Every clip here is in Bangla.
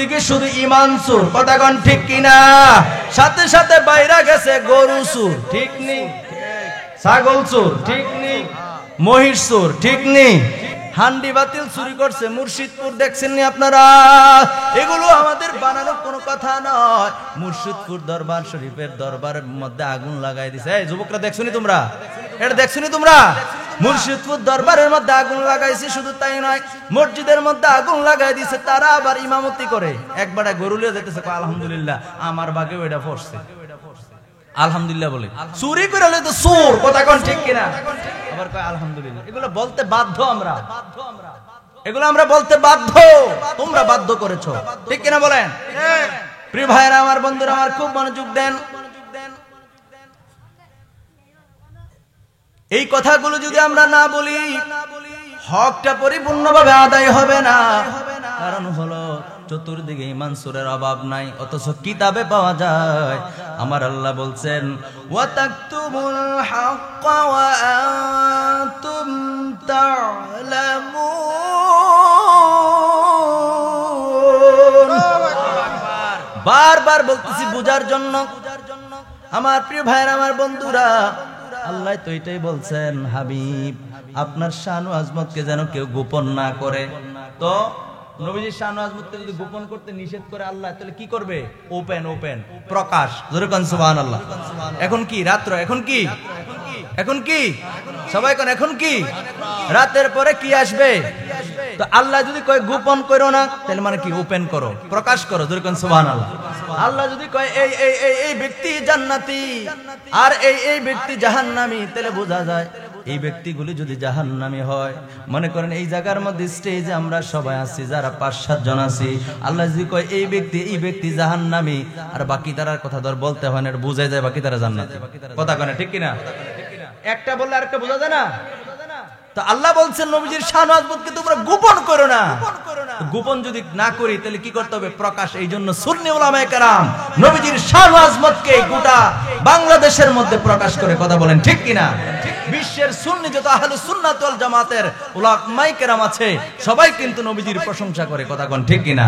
চতুর্দিকে শুধু ঈমান চোর, কথা কোন ঠিক কিনা? সাথে সাথে বাইরে গেছে গরু চোর, ঠিক নেই? ছাগল চোর, ঠিক নেই? মহিষ চোর, ঠিক নেই? হান্ডি বাতিল চুরি করছে মুর্শিদপুর, দেখছেন নি আপনারা? এগুলো আমাদের বানানোর কোনো কথা নয়। মুর্শিদপুর দরবার শরীফের দরবারের মধ্যে আগুন লাগাই দিছে। এই যুবকরা, দেখছো নি তোমরা? এটা দেখছো নি তোমরা? মুর্শিদপুর দরবারের মধ্যে আগুন লাগাইছে, শুধু তাই নয়, মসজিদের মধ্যে আগুন লাগাই দিছে। তারা আবার ইমামতি করে, একবার গরুলিয়া যেতেছে, আলহামদুলিল্লাহ আমার ভাগে ওইটা পড়ছে, আলহামদুলিল্লাহ বলে। চুরি করে হলে তো চোর, কথা কোন ঠিক কিনা? আবার কয় আলহামদুলিল্লাহ। এগুলো বলতে বাধ্য আমরা, এগুলো আমরা বলতে বাধ্য, তোমরা বাধ্য করেছো, ঠিক কিনা বলেন? প্রিয় ভাইরা আমার, বন্ধুরা আমার, খুব মনোযোগ দেন। এই কথাগুলো যদি আমরা না বলি, হকটা পরিপূর্ণভাবে আদায় হবে না। কারণ হলো চতুর্দিকে ঈমান সূরার অভাব নাই, অথচ কিতাবে পাওয়া যায়। আমার আল্লাহ বলছেন, ওয়া তাকতুমুল হাক্কা ওয়া আনতুম তা'লামুন। বারবার বলতেছি বুঝার জন্য। আমার প্রিয় ভাইরা আমার, বন্ধুরা, আল্লাহ তো এটাই বলছেন, হাবিব আপনার শান ও আজমতকে যেন কেউ গোপন না করে। তো নবীজির শান ও আজমতকে যদি গোপন করতে নিষেধ করে আল্লাহ, তাহলে কি করবে? ওপেন, ওপেন, প্রকাশ। জোরে কোন সুবহানাল্লাহ। এখন কি রাত্র? এখন কি? এখন কি? সবাই কোন এখন কি? রাতের পরে কি আসবে? তো আল্লাহ যদি কয় গোপন করো না, তাহলে মানে কি? ওপেন করো, প্রকাশ করো। জোরে কোন সুবহানাল্লাহ। আল্লাহ যদি কয় এই ব্যক্তি জান্নাতি আর এই ব্যক্তি জাহান্নামী, তাহলে বোঝা যায় এই ব্যক্তিগুলি যদি জাহান্নামী হয়, মনে করেন এই জায়গার মধ্যে স্টেজে আমরা সবাই আছি, যারা 5-7 জন আছি, আল্লাহ যদি কয় এই ব্যক্তি জাহান্নামী, আর বাকি তারার কথা ধর বলতে হয় না, বোঝা যায় বাকি তারা জান্নাতি, কথা কয় না, ঠিক কিনা? একটা বললে আরেকটা বোঝা যায় না? তো আল্লাহ বলছেন নবীজির শান ও আজমতকে তোমরা গোপন করো না। গোপন যদি না করি, তাহলে কি করতে হবে? প্রকাশ। এই জন্য সুন্নি উলামায়ে কেরাম নবীজির শান ও আজমতকে গোটা বাংলাদেশের মধ্যে প্রকাশ করে, কথা বলেন ঠিক কিনা? বিশ্বের সুন্নি যত আহলে সুন্নাত ওয়াল জামাতের উলামায়ে কেরাম আছে, সবাই কিন্তু নবীজির প্রশংসা করে, কথা কোন ঠিক কিনা?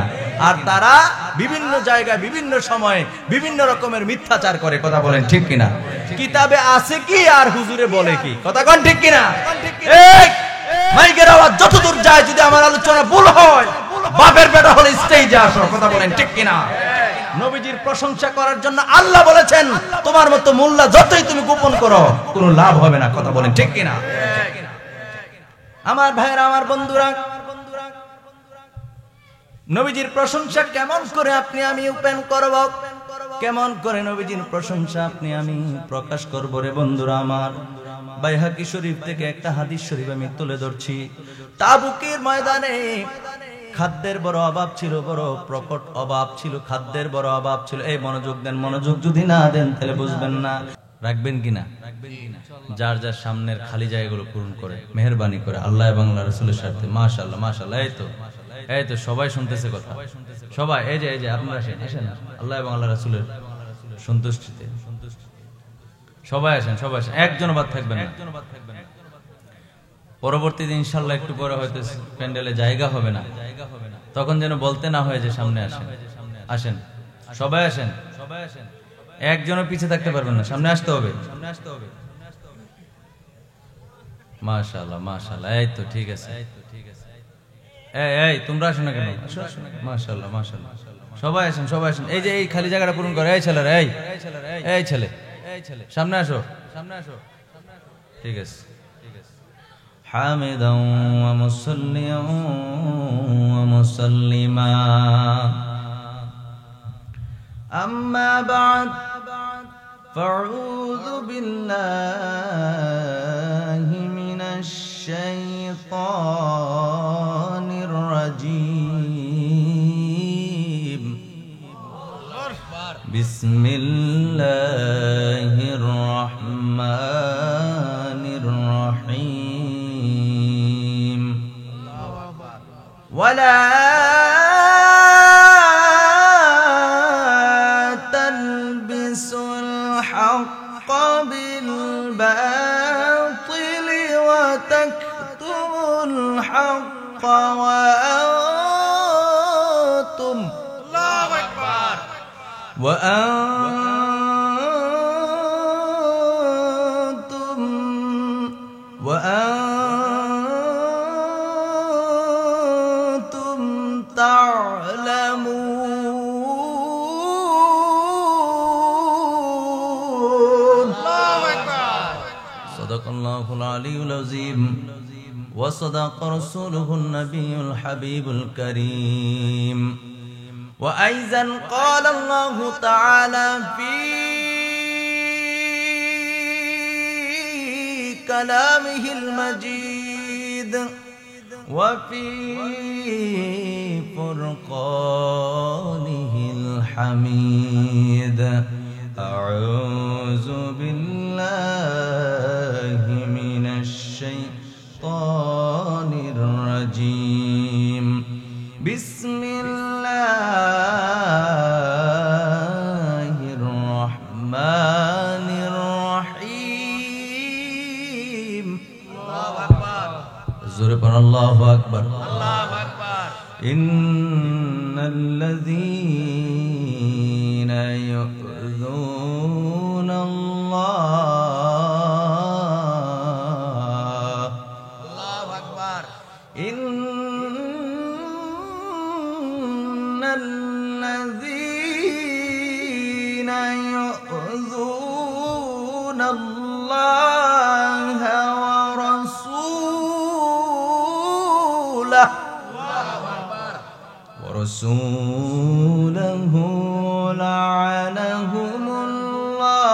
আর তারা বিভিন্ন জায়গায় বিভিন্ন সময়ে বিভিন্ন রকমের মিথ্যাচার করে, কথা বলেন ঠিক কিনা? কিতাবে আছে কি আর হুজুরে বলে কি, কথা কোন ঠিক কিনা? এই মাইকের আওয়াজ যতদূর যায়, যদি আমার আলোচনা ভুল হয়, বাপের বেটা হলে স্টেজে আসো, কথা বলেন ঠিক কিনা? নবীজির প্রশংসা করার জন্য আল্লাহ বলেছেন, তোমার মতো মোল্লা যতই তুমি গোপন করো, কোনো লাভ হবে না, কথা বলেন ঠিক কিনা? আমার ভাইরা, আমার বন্ধুরা, নবীজির প্রশংসা কেমন করে আপনি আমি ওপেন করব? কেমন করে নবীজির প্রশংসা আপনি আমি প্রকাশ করব রে বন্ধুরা আমার? বাইহাকি শরীফ থেকে একটা হাদিস শরীফ আমি তুলে ধরছি। তাবুকের ময়দানে খাদ্যের বড় অভাব ছিল, বড় প্রকট অভাব ছিল, খাদ্যের বড় অভাব ছিল। এই মনোযোগ দেন, মনোযোগ যদি না দেন তাহলে বুঝবেন না। রাখবেন কিনা? যার যার সামনের খালি জায়গাগুলো পূরণ করে মেহেরবানি করে আল্লাহ এবং আল্লাহ রাসূলের সাথে। মাশাআল্লাহ, মাশাআল্লাহ। এই তো সবাই শুনতেছে কথা, সবাই। এই যে আপনারা আসেন আল্লাহ এবং আল্লাহ রাসূলের সন্তুষ্টিতে, সবাই আসেন, সবাই আসেন, একজন বাদ থাকবেন না। পরবর্তী দিন ইনশাআল্লাহ একটু পরে হয়তো প্যান্ডেলে জায়গা হবে না, তখন যেন বলতে না হয় যে সামনে আসেন। আসেন, সবাই আসেন, একজনও পিছিয়ে থাকতে পারবেন না, সামনে আসতে হবে। মাশাআল্লাহ, মাশাআল্লাহ। এই তো ঠিক আছে। এই তোমরা আসো না কেন? মাশাআল্লাহ, মাশাআল্লাহ। সবাই আসেন, সবাই আসেন। এই যে এই খালি জায়গাটা পূরণ করে। এই ছেলেরা, এই ছেলে, সামনে আসো, সামনে আসো। ঠিক আছে। হামিদান ওয়া মুসাল্লিয়ান ওয়া মুসাল্লিমা, আম্মা বা'দ, ফাউযু বিল্লাহি মিনাশ শাইতানির রাজীম। বিসমিল্লাহির রহমানির রহিম। ওয়ালা তালবিসুল হাক্কা বিল বাতিলি ওয়া তাকতুমুল হাক্কা ওয়া আনতুম وأنتم تعلمون. الله أكبر. صدق الله العلي العظيم وصدق رسوله النبي الحبيب الكريم. وأيضا قال الله تعالى في كلامه المجيد وفي فرقانه الحميد. أعوذ بالله من الشيطان الرجيم. بسم الله الرحمن الرحيم. الله أكبر. زور الله أكبر. الله أكبر. إن الذين يؤذون الله. الله أكبر. إن الذين يؤذون الله ورسوله لعنهم الله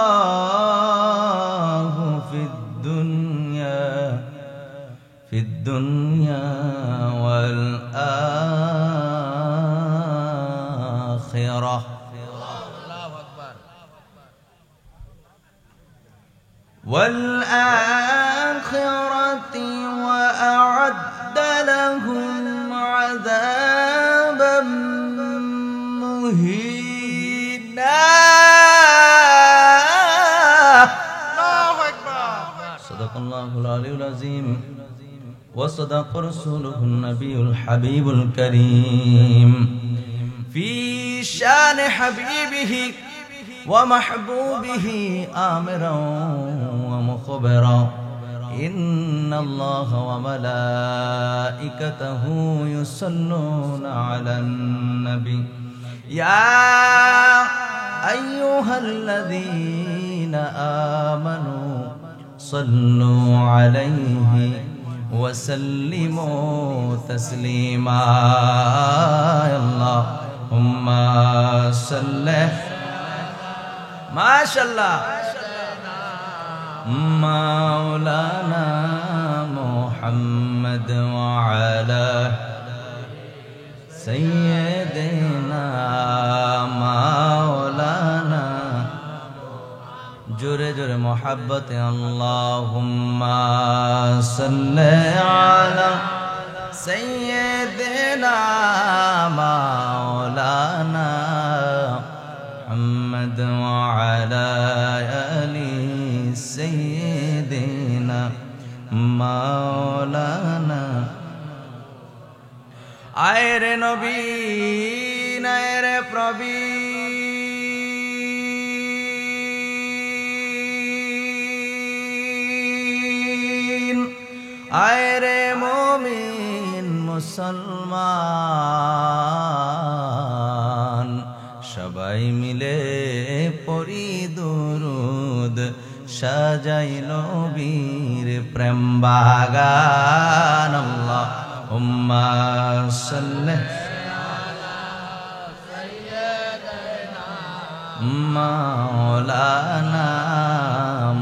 في الدنيا والآخرة. وأعد لهم عذابا مهينا. الله أكبر. صدق الله العلي العظيم وصدق رسوله النبي الحبيب الكريم. في شان حبيبه ومحبوبه آمرا ومخبرا. إن الله وملائكته يصلون على النبي يا أيها الذين آمنوا صلوا عليه وسلموا تسليما. اللهم صل ما شاء الله مولانا محمد وعلى سيدنا مولانا جرے جرے محبت. اللهم صل على سيدنا مولانا محمد وعلى آل سيدنا مولانا. आए रे नबी आए रे प्रवीण आए रे मोमिन मुसलमान সবাই মিলে পড়ি দুরুদ সাজাই নবীর প্রেম বাগান। আল্লাহুম্মা সাল্লি আলা সাইয়্যিদিনা মাওলানা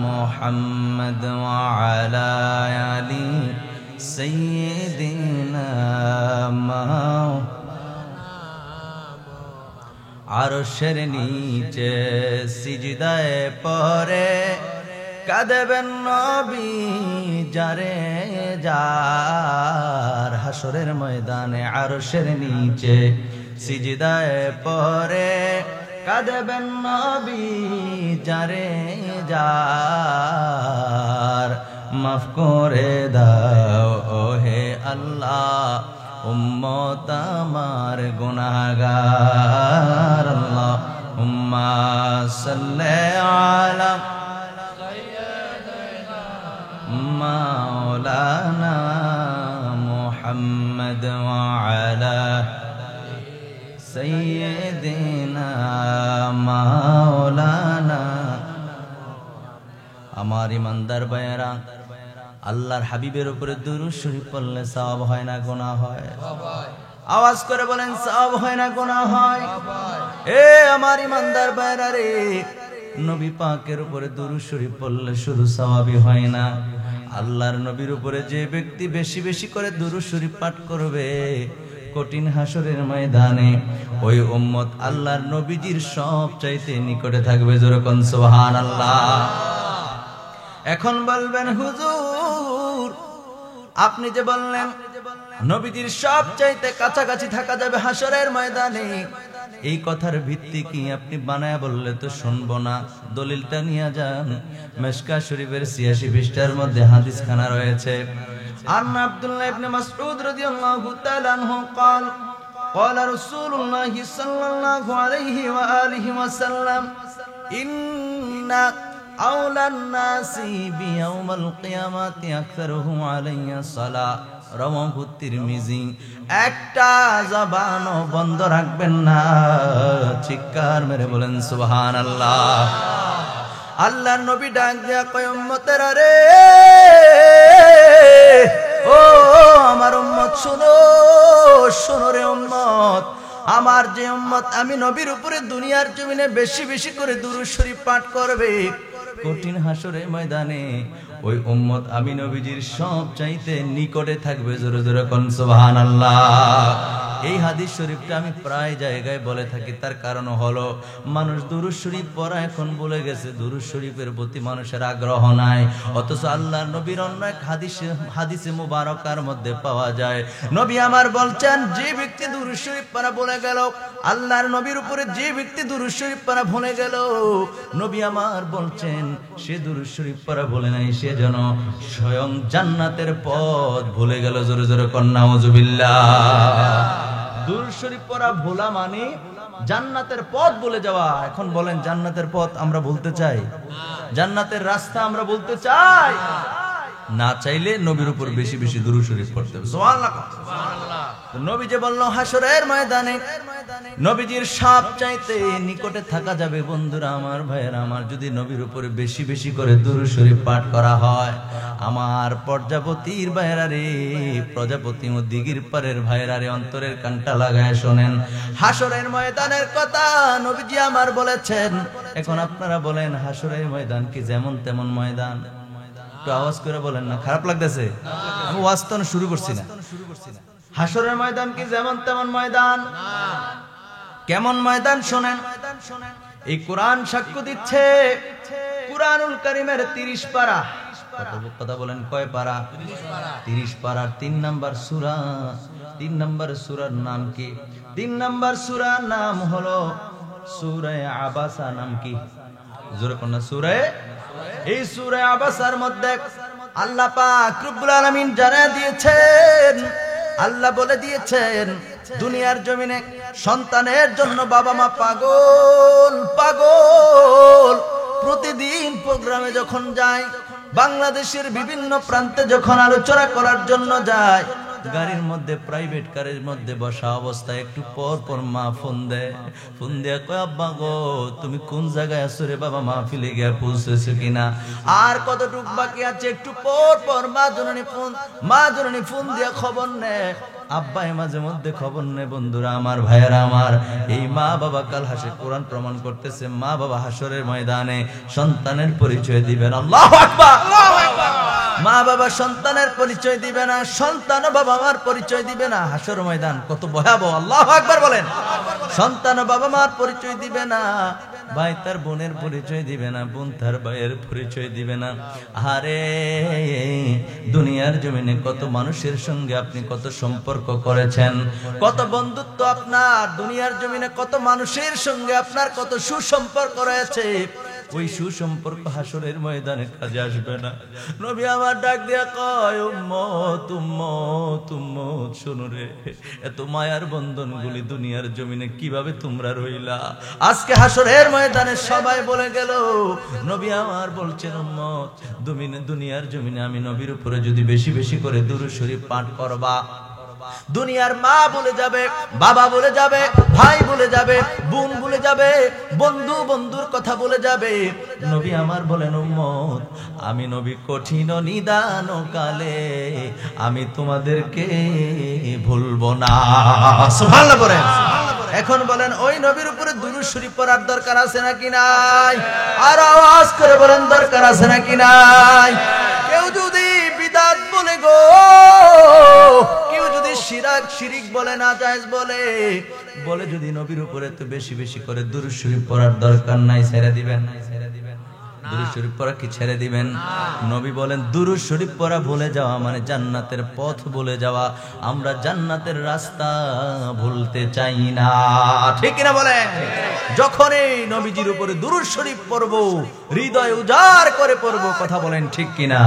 মুহাম্মদ ওয়া আলা আলি সাইয়্যিদিনা আরশের নিচে সিজদায় পড়ে কাঁদবেন নবী যারে যার। হাসরের ময়দানে আরশের নিচে সিজদায় পড়ে কাঁদবেন নবী যারে যার। মাফ করে দাও ওহে আল্লাহ উম্মত আমার গুনাহগার। আল্লাহ উম্মা সাল্লি আলা মাওলানা মুহাম্মদ ওয়া আলা সাইয়্যিদিনা মাওলানা। আমার ইমানদার ভাইয়েরা, আল্লাহর হাবিবের উপরে দুরূদ শরীফ পড়লে সওয়াব হয় না গুনাহ হয়? আওয়াজ করে বলেন, সওয়াব হয় না গুনাহ হয়? এ আমার ইমানদার ভাইয়েরা রে, নবী পাকের উপরে দুরূদ শরীফ পড়লে শুধু সওয়াবই হয় না, আল্লাহর নবীর উপরে যে ব্যক্তি বেশি বেশি করে দুরূদ শরীফ পাঠ করবে, কঠিন হাসরের ময়দানে ওই উম্মত আল্লাহর নবীজির সবচাইতে নিকটে থাকবে। জোরে কোন সুবহানাল্লাহ। এখন বলবেন হুজুর, আপনি যে বললেন নবীজির সবচাইতে কাছাকাছি থাকা যাবে হাসরের ময়দানে, এই কথার ভিত্তি কি? আপনি বানায়া বললে তো শুনবো না। দলিলটা নিয়ে যান, মিশকাত শরীফের ৮৬ পৃষ্ঠার মধ্যে হাদিস খানা রয়েছে। আন্না আব্দুল্লাহ ইবনে মাসউদ রাদিয়াল্লাহু তাআলা আনহু قال قال رسول الله صلى الله عليه واله وسلم ان اولى الناس بيوم القيامه اكثرهم علي الصلاه রাওয়াহু তিরমিজি। একটা জবানও বন্ধ রাখবেন না, চিৎকার মেরে বলেন সুবহানাল্লাহ। আল্লাহর নবী ডাক দিয়া কয়, উম্মতেরা রে, ও আমার উম্মত শোনো, শোনো রে উম্মত, আমার যে উম্মত আমি নবীর উপরে দুনিয়ার জমিনে বেশি বেশি করে দুরূদ শরীফ পাঠ করবে, কঠিন হাসরের ময়দানে ওই উম্মত আমি নবীজির সবচাইতে নিকটে থাকবে। জোরে জোরে কোন সুবহানাল্লাহ। এই হাদিস শরীফটা আমি প্রায় জায়গায় বলে থাকি, তার কারণ হলো মানুষ দুরূদ শরীফ পড়া এখন ভুলে গেছে, দুরূদ শরীফের প্রতি মানুষের আগ্রহ নাই। অথচ আল্লাহর নবীর অন্য এক হাদিসে মুবারকার মধ্যে পাওয়া যায়, নবী আমার বলছেন, যে ব্যক্তি দুরূদ শরীফ পড়া ভুলে গেল, আল্লাহর নবীর উপরে যে ব্যক্তি দুরূদ শরীফ পড়া ভুলে গেল, নবী আমার বলছেন সে দুরূদ শরীফ পড়া ভুলে নাই, সে যেন স্বয়ং জান্নাতের পথ ভুলে গেল। জোরে জোরে কোন নাউযুবিল্লাহ। দুরূদ শরীফ পড়া ভোলা মানে জান্নাতের পথ ভুলে যাওয়া। এখন বলেন, জান্নাতের পথ আমরা বলতে চাই? জান্নাতের রাস্তা আমরা বলতে চাই? না চাইলে নবীর উপর বেশি বেশি দুরূদ শরীফ পড়তে হবে। সুবহানাল্লাহ। নবী যে বলল হাসরের ময়দানে নবীজির সবচাইতে নিকটে থাকা যাবে। বন্ধুরা আমার, ভাইয়েরা আমার, যদি নবীর উপরে বেশি বেশি করে দুরূদ শরীফ পাঠ করা হয়, আমার প্রজাপতির ভাইয়েরা রে, প্রজাপতি ও দিগির পারের ভাইয়েরা রে, অন্তরের কানটা লাগায় শোনেন, হাসরের ময়দানের কথা নবীজি আমার বলেছেন। এখন আপনারা বলেন, হাসরের ময়দান কি যেমন তেমন ময়দান? একটু আওয়াজ করে বলেন না, খারাপ লাগতেছে? আমি ওয়াজ তো শুরু করছি না। হাসরের ময়দান কি যেমন তেমন ময়দান? কেমন ময়দান শোনেন। এই কোরআন সাক্ষ্য দিচ্ছে, কুরআনুল কারীমের 30 পারা। কথা বলেন, কয় পারা? 30 পারার 3 নাম্বার সূরা। 3 নাম্বার সূরার নাম কি? 3 নাম্বার সূরার নাম হলো সূরা আবাসা। নাম কি? জোরে কোন না? সূরা। এই সূরা আবাসার মধ্যে আল্লাহ পাক রব্বুল আলামিন জানিয়ে দিয়েছেন, আল্লাহ বলে দিয়েছেন, দুনিয়ার জমিনে সন্তানের জন্য বাবা মা পাগল পাগল। প্রতিদিন প্রোগ্রামে যখন যায়, বাংলাদেশের বিভিন্ন প্রান্তে যখন আলোচনা করার জন্য যায়, গাড়ির মধ্যে, প্রাইভেট কারের মধ্যে বসা অবস্থায় একটু পর পর মা ফোন দেয়। ফোন দিয়ে কয়, আব্বা গো তুমি কোন জায়গায় আছো রে বাবা, মাহফিলে গিয়ে পৌঁছেছো কিনা, আর কতটুক বাকি আছে। একটু পর পর মা জননী ফোন দিয়ে খবর নেয়। আব্বাই মাঝে মধ্যে খবর নেয়। বন্ধুরা আমার, ভাইয়েরা আমার, এই মা বাবা কাল হাসে কোরআন প্রমাণ করতেছে, মা বাবা হাসরের ময়দানে সন্তানের পরিচয় দিবেন। আল্লাহু আকবার। মা বাবা সন্তানের পরিচয় দিবে না, সন্তান বাবা মার পরিচয় দিবে না। হাসর ময়দান কত ভয়াবহ! আল্লাহু আকবার বলেন। সন্তান বাবা মার পরিচয় দিবে না, ভাই তার বোনের পরিচয় দিবে না, বোন তার ভাইয়ের পরিচয় দিবে না। আরে দুনিয়ার জমিনে কত মানুষের সঙ্গে আপনি কত সম্পর্ক করেছেন, কত বন্ধুত্ব আপনার, দুনিয়ার জমিনে কত মানুষের সঙ্গে আপনার কত সুসম্পর্ক রয়েছে, ওই সুসম্পর্ক হাসরের ময়দানে কাজে আসবে না। নবী আমার ডাক দিয়া কয় উম্মত উম্মত উম্মত, শোনো রে, এত মায়ার বন্ধনগুলি দুনিয়ার জমিনে কিভাবে তোমরা রইলা? আজকে হাসরের ময়দানে সবাই বলে গেল, নবী আমার বলছেন উম্মত, দুনিয়ার জমিনে আমি নবীর উপরে যদি বেশি বেশি করে দুরূদ শরীফ পাঠ করবা, দুনিয়ার মা বলে যাবে, বাবা বলে যাবে, ভাই বলে যাবে, বোন বলে যাবে, বন্ধু বন্ধুর কথা বলে যাবে। নবী আমার বলেন উম্মত, আমি নবী কঠিন নিদান কালে আমি তোমাদেরকে ভুলবো না। সুবহানাল্লাহ বলেন। এখন বলেন ওই নবীর উপরে দুরূদ শরীফ পড়ার দরকার আছে নাকি নাই? আর আওয়াজ করে বলেন দরকার আছে নাকি নাই? কেউ যদি বিদআত বলে গো, কেউ যদি শিরিক বলে, না জায়েজ বলে যদি নবীর উপরে তো বেশি বেশি করে দুরূদ শরীফ পড়ার দরকার নাই, ছেড়ে দিবেন? দুরূদ শরীফ পড়া কি ছেড়ে দিবেন? নবী বলেন দুরূদ শরীফ পড়া ভুলে যাওয়া মানে জান্নাতের পথ ভুলে যাওয়া। আমরা জান্নাতের রাস্তা ভুলতে চাই না, ঠিক কিনা বলেন? যখনই নবীজির উপরে দুরূদ শরীফ পড়ব, হৃদয় উজাড় করে পড়ব, কথা বলেন ঠিক কিনা?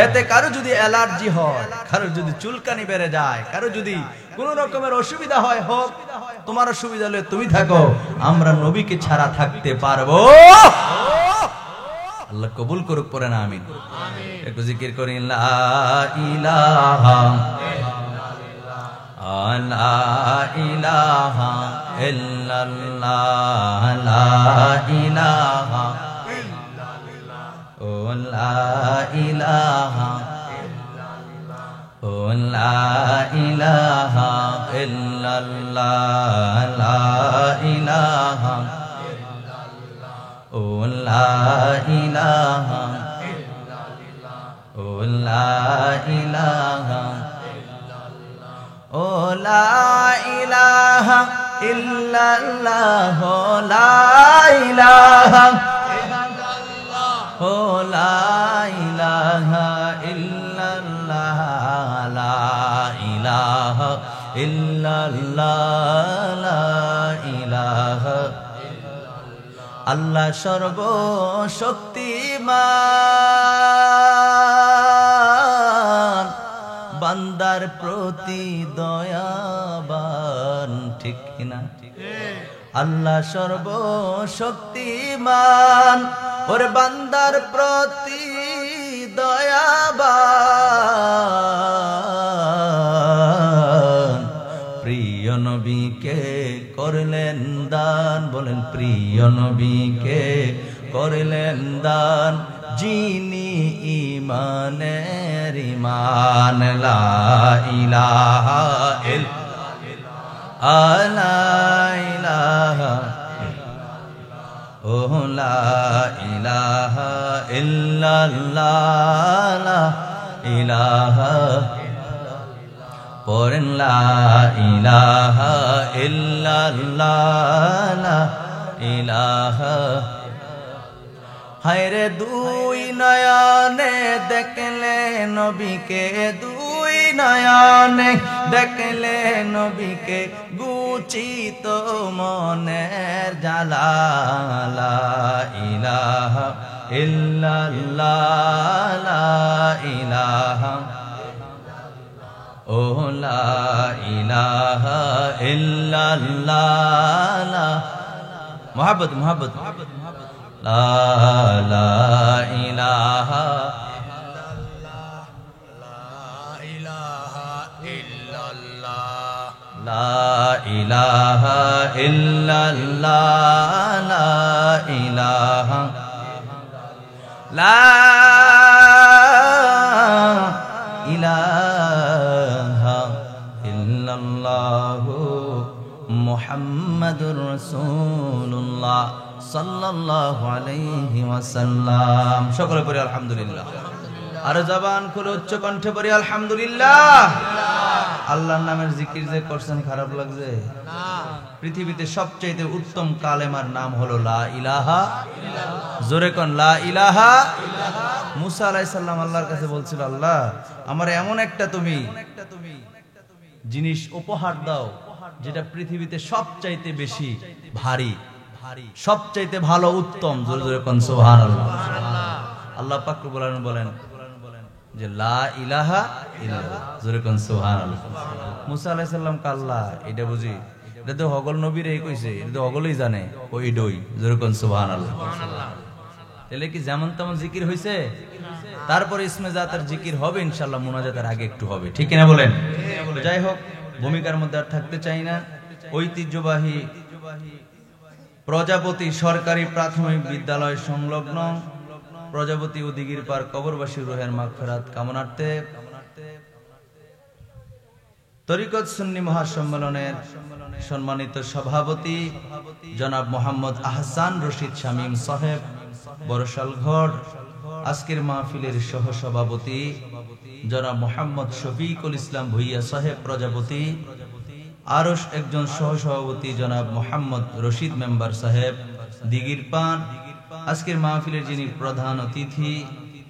এতে কারো যদি অ্যালার্জি হয়, কারো যদি চুলকানি বেড়ে যায়, কারো যদি কোন রকমের অসুবিধা হয়, হোক, তোমার অসুবিধা হলে তুমি থাকো, আমরা নবীকে ছাড়া থাকতে পারবো? আল্লাহ কবুল করুক, পড়েন আমিন। একটু জিকির করেন লা ইলাহা লা ইলাহা ইল্লাল্লাহ, লা ইলাহা ও লা ইলাহা ও লা ইলাহা ইল্লাল্লাহ, লা ইলাহা ও লা ইলাহা ও লা ইলাহা ও লা ইলাহা ইল্লাল্লাহ, লা ইলাহা ও লা ইলাহা ইল্লাল্লাহ, লা ইলাহা ইল্লাল্লাহ, লা ইলাহা। আল্লাহ সর্বশক্তিমান, বান্দার প্রতি দয়াবান, ঠিক কিনা? আল্লাহ সর্বশক্তিমান, ওরে বান্দার প্রতি দয়াবান। প্রিয় নবীকে করলেন দান, বলেন প্রিয় নবীকে করলেন দান, যিনি ঈমানের ঈমান, লা ইলাহা ইল্লাল্লাহ, ও লা ইলাহা ইল্লাল্লাহ, লা ইলাহা পড়েন লা ইলাহা ইল্লাল্লাহ, লা ইলাহা। হায়রে দুই নয়নে দেখলে নবীকে, দুই নয়নে দেখলে নবীকে, গুচিত মনের জ্বালা, লা ইলাহা ইল্লাল্লাহ, লা ইলাহা ও লা ইলাহা ইল্লাল্লাহ। মোহাব্বত মোহাব্বত, লা লা ইলাহা লা ইলাহা ইল্লাল্লাহ, লা ইলাহা লা ইলাহা ইল্লাল্লাহু মুহাম্মাদুর রাসূলুল্লাহ সাল্লাল্লাহু আলাইহি ওয়াসাল্লাম। সকলে পড়ি আলহামদুলিল্লাহ। আর জবান খুলে উচ্চ কণ্ঠে পড়ি আলহামদুলিল্লাহ। আল্লাহর নামের জিকির যে করছেন খারাপ লাগছে না? পৃথিবীতে সবচেয়ে উত্তম কালেমার নাম হলো লা ইলাহা ইল্লাল্লাহ। জোরে কোন লা ইলাহা ইল্লাল্লাহ। মুসা আলাইহিস সালাম আল্লাহর কাছে বলছিল, আল্লাহ আমার এমন একটা তুমি জিনিস উপহার দাও যেটা পৃথিবীতে সবচাইতে বেশি ভারী, সবচাইতে ভালো উত্তম, জোরে জোরে কোন সুবহানাল্লাহ। আল্লাহ পাক রব্বুল আলামিন বলেন যে লা ইলাহা ইল্লাল্লাহ, জোরে কোন সুবহানাল্লাহ। মুসা আলাইহিস সালাম কাল্লা, এটা বুঝি এটা তো হগল নবীরে কইছে, এটা তো হগলই জানে ওই ডই, জোরে কোন সুবহানাল্লাহ। তাহলে কি যেমন তেমন জিকির হইছে? তারপরে ইসমে জাতের জিকির হবে ইনশাআল্লাহ, মুনাজাতের আগে একটু হবে, ঠিক কিনা বলেন? যাই হোক, ভূমিকার মধ্যে আর থাকতে চাই না। ঐতিহ্যবাহী প্রজাপতি সরকারি প্রাথমিক বিদ্যালয় সংলগ্ন প্রজাপতি ও দিঘির পার কবরবাসী রুহের মাগফিরাত কামনার্থে তরিকত সুন্নি মহাসম্মেলনের সম্মানিত সভাপতি জনাব মোহাম্মদ আহসান রশিদ শামীম সাহেব বরশালঘর, আজকের মাহফিলের সহ সভাপতি জনাব মোহাম্মদ শফিকুল ইসলাম ভুইয়া সাহেব প্রজাপতি, আরো একজন সহ সভাপতি জনাব মোহাম্মদ রশিদ মেম্বার সাহেব দিঘির পান, আজকের মাহফিলের যিনি প্রধান অতিথি